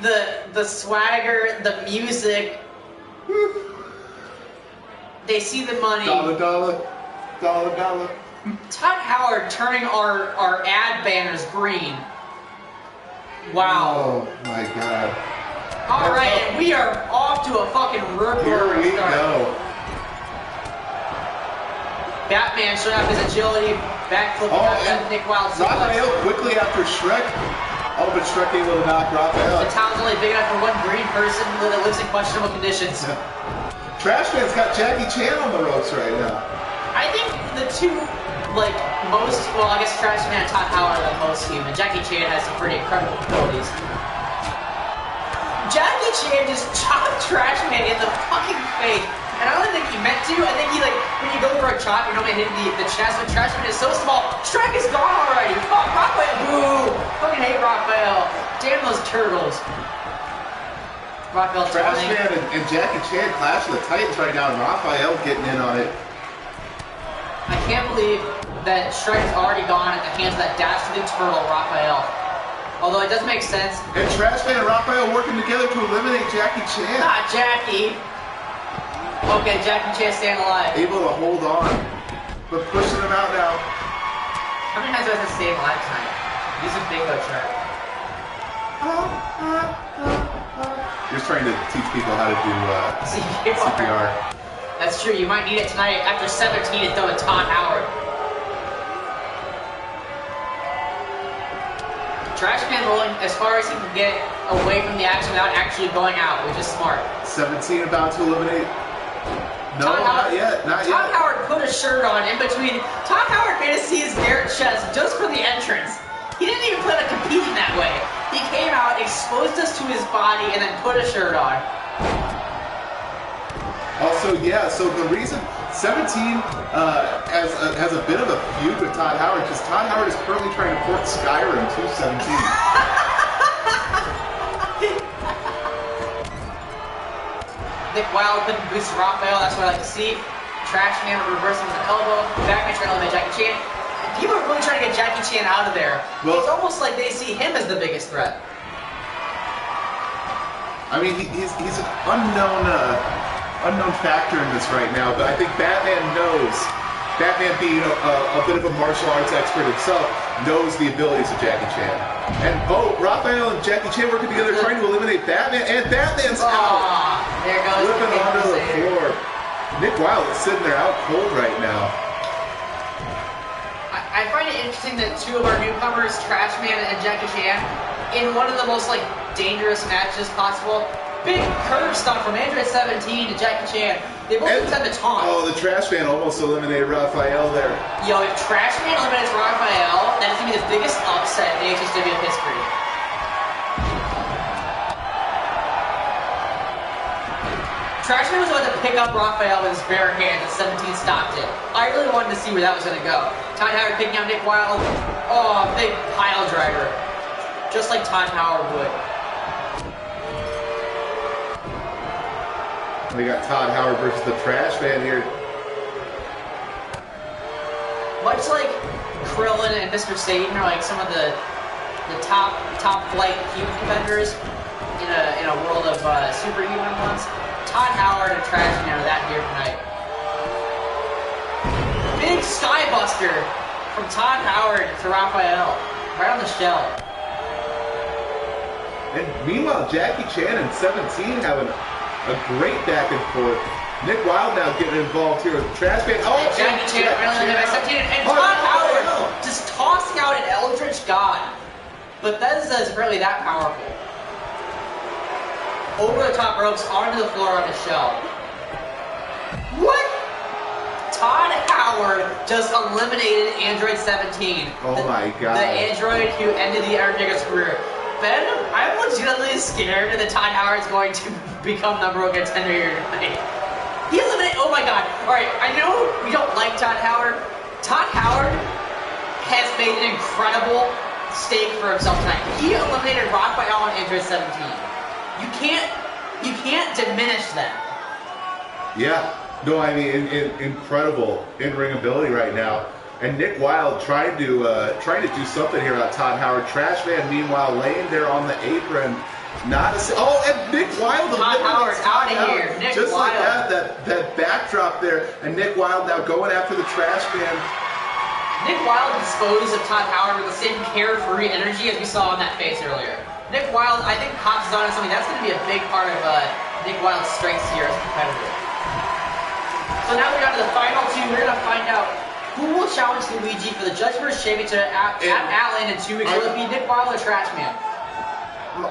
the swagger, the music. They see the money. Dollar. Todd Howard turning our ad banners green. Wow. Oh my God. All right, and we are off to a fucking ripper Here we start. go. Batman showing off his agility, backflipping out that Nick Wilde suplex. Raphael quickly after Shrek. Oh, but Shrek able to knock Raphael. The town's only big enough for one green person that lives in questionable conditions. Yeah. Trash Man's got Jackie Chan on the ropes right now. I think the two, like, most, well, I guess Trash Man and Todd Howard are the most human. Jackie Chan has some pretty incredible abilities. Jackie Chan just chopped Trash Man in the fucking face. And I don't think he meant to. I think he, like, when you go for a chop, you're normally hitting the chest, but Trash Man is so small. Shrek is gone already. Fuck, Raphael. Boo. Fucking hate Raphael. Damn those turtles. Raphael's Trash running. Man and Jackie Chan clash with the Titans right now, and Raphael getting in on it. I can't believe that Shrek is already gone at the hands of that dastardly turtle, Raphael. Although it does make sense. And Trash Man and Raphael working together to eliminate Jackie Chan. Ah, Jackie. Okay, Jackie Chan staying alive. Able to hold on, but pushing him out now. How many times do I have to stay alive tonight? Use a bingo chart. You're trying to teach people how to do CPR. That's true, you might need it tonight after 17 is done with Todd Howard. Trash Man rolling as far as he can get away from the action without actually going out, which is smart. 17 about to eliminate. No, Todd not yet. Todd Howard put a shirt on in between. Todd Howard made us see his bare chest just for the entrance. He didn't even plan on competing that way. He came out, exposed us to his body, and then put a shirt on. Also, yeah, so the reason 17 has a bit of a feud with Todd Howard, because Todd Howard is currently trying to port Skyrim to 17. Nick Wilde couldn't boost Raphael, that's what I like to see. Trash Man reversing with an elbow. Batman trying to eliminate Jackie Chan. People are really trying to get Jackie Chan out of there. Well, it's almost like they see him as the biggest threat. I mean, he's an unknown factor in this right now, but I think Batman knows. Batman being a bit of a martial arts expert himself, knows the abilities of Jackie Chan. And Raphael and Jackie Chan working together trying to eliminate Batman, and Batman's out! There goes Flipping onto the floor. Nick Wilde is sitting there out cold right now. I find it interesting that two of our newcomers, Trash Man and Jackie Chan, in one of the most dangerous matches possible. Big curve stomp from Android 17 to Jackie Chan. They both had the taunt. Oh, the Trash Man almost eliminated Raphael there. Yo, if Trash Man eliminates Raphael, that is going to be the biggest upset in HSW history. Trash Man was about to pick up Raphael with his bare hands and 17 stopped it. I really wanted to see where that was going to go. Todd Howard picking out Nick Wilde. Oh, big pile driver. Just like Todd Howard would. We got Todd Howard versus the Trash Man here. Much like Krillin and Mr. Satan are some of the top flight human defenders in a world of superhuman ones. Todd Howard and Trash Man are that here tonight. Big Skybuster from Todd Howard to Raphael, right on the shell. And meanwhile, Jackie Chan and 17 having a great back and forth. Nick Wilde now getting involved here with the Trash Man. Oh, Jackie Chan and Todd Howard just tossing out an Eldritch God. Bethesda is really that powerful. Over the top ropes, onto the floor on the shell. What? Todd Howard just eliminated Android 17. Oh my god. The android who ended the Undertaker's career. Ben, I'm legitimately scared that Todd Howard's going to become number one contender here tonight. He eliminated, oh my god. Alright, I know we don't like Todd Howard. Todd Howard has made an incredible stake for himself tonight. He eliminated Raphael on Android 17. You can't diminish that. Yeah. No, I mean, incredible in-ring ability right now. And Nick Wilde trying to do something here about Todd Howard. Trash Man, meanwhile, laying there on the apron. Not a oh, and Nick Wilde. Todd Howard out of here. Nick Just Wilde. like that backdrop there, and Nick Wilde now going after the trash can. Nick Wilde disposed of Todd Howard with the same carefree energy as we saw on that face earlier. Nick Wilde, I think Cops is on something that's going to be a big part of Nick Wilde's strengths here as a competitor. So now we're down to the final two. We're going to find out who will challenge Luigi for the Judgment Championship at Allen in 2 weeks. Will it be Nick Wilde or Trash Man?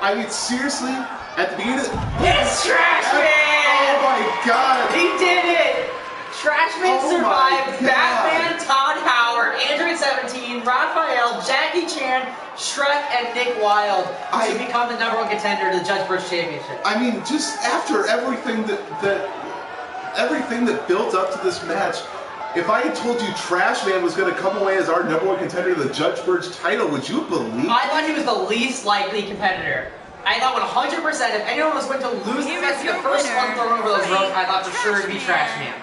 I mean, seriously, at the beginning of It's Trash Man! Oh my god! He did it! Trash Man survived. Batman, Todd Howard, Android 17, Raphael, Jackie Chan, Shrek, and Nick Wilde to become the #1 contender to the Judge Burge Championship. I mean, just after everything that built up to this match, if I had told you Trash Man was going to come away as our #1 contender to the Judge Burge title, would you believe? I thought he was the least likely competitor. I thought 100% if anyone was going to lose the match, the first one thrown over those ropes, I thought for sure it'd be Trash Man.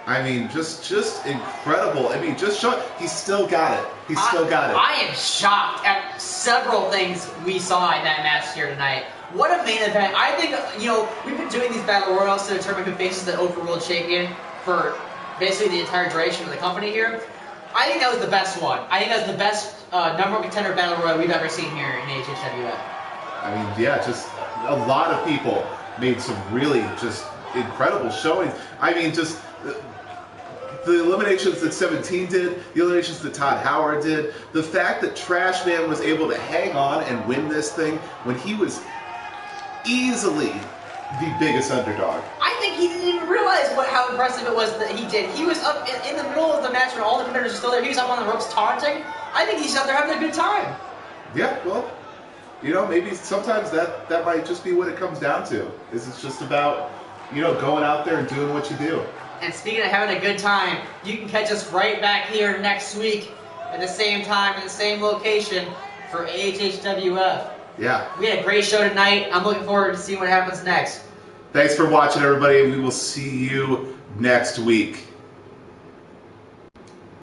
I mean, just incredible. I mean, just show he's still got it. He's still got it. I am shocked at several things we saw in that match here tonight. What a main event. I think, we've been doing these battle royals to determine who faces the overworld champion for basically the entire duration of the company here. I think that was the best one. I think that was the best #1 contender battle royal we've ever seen here in HHWF. I mean, yeah, just a lot of people made some really just incredible showings. I mean, just the eliminations that 17 did, the eliminations that Todd Howard did, the fact that Trash Man was able to hang on and win this thing when he was easily the biggest underdog. I think he didn't even realize how impressive it was that he did. He was up in the middle of the match when all the competitors were still there. He was up on the ropes taunting. I think he's out there having a good time. Yeah, well, maybe sometimes that might just be what it comes down to. Is it's just about, going out there and doing what you do. And speaking of having a good time, you can catch us right back here next week at the same time in the same location for HHWF. Yeah. We had a great show tonight. I'm looking forward to seeing what happens next. Thanks for watching, everybody. We will see you next week.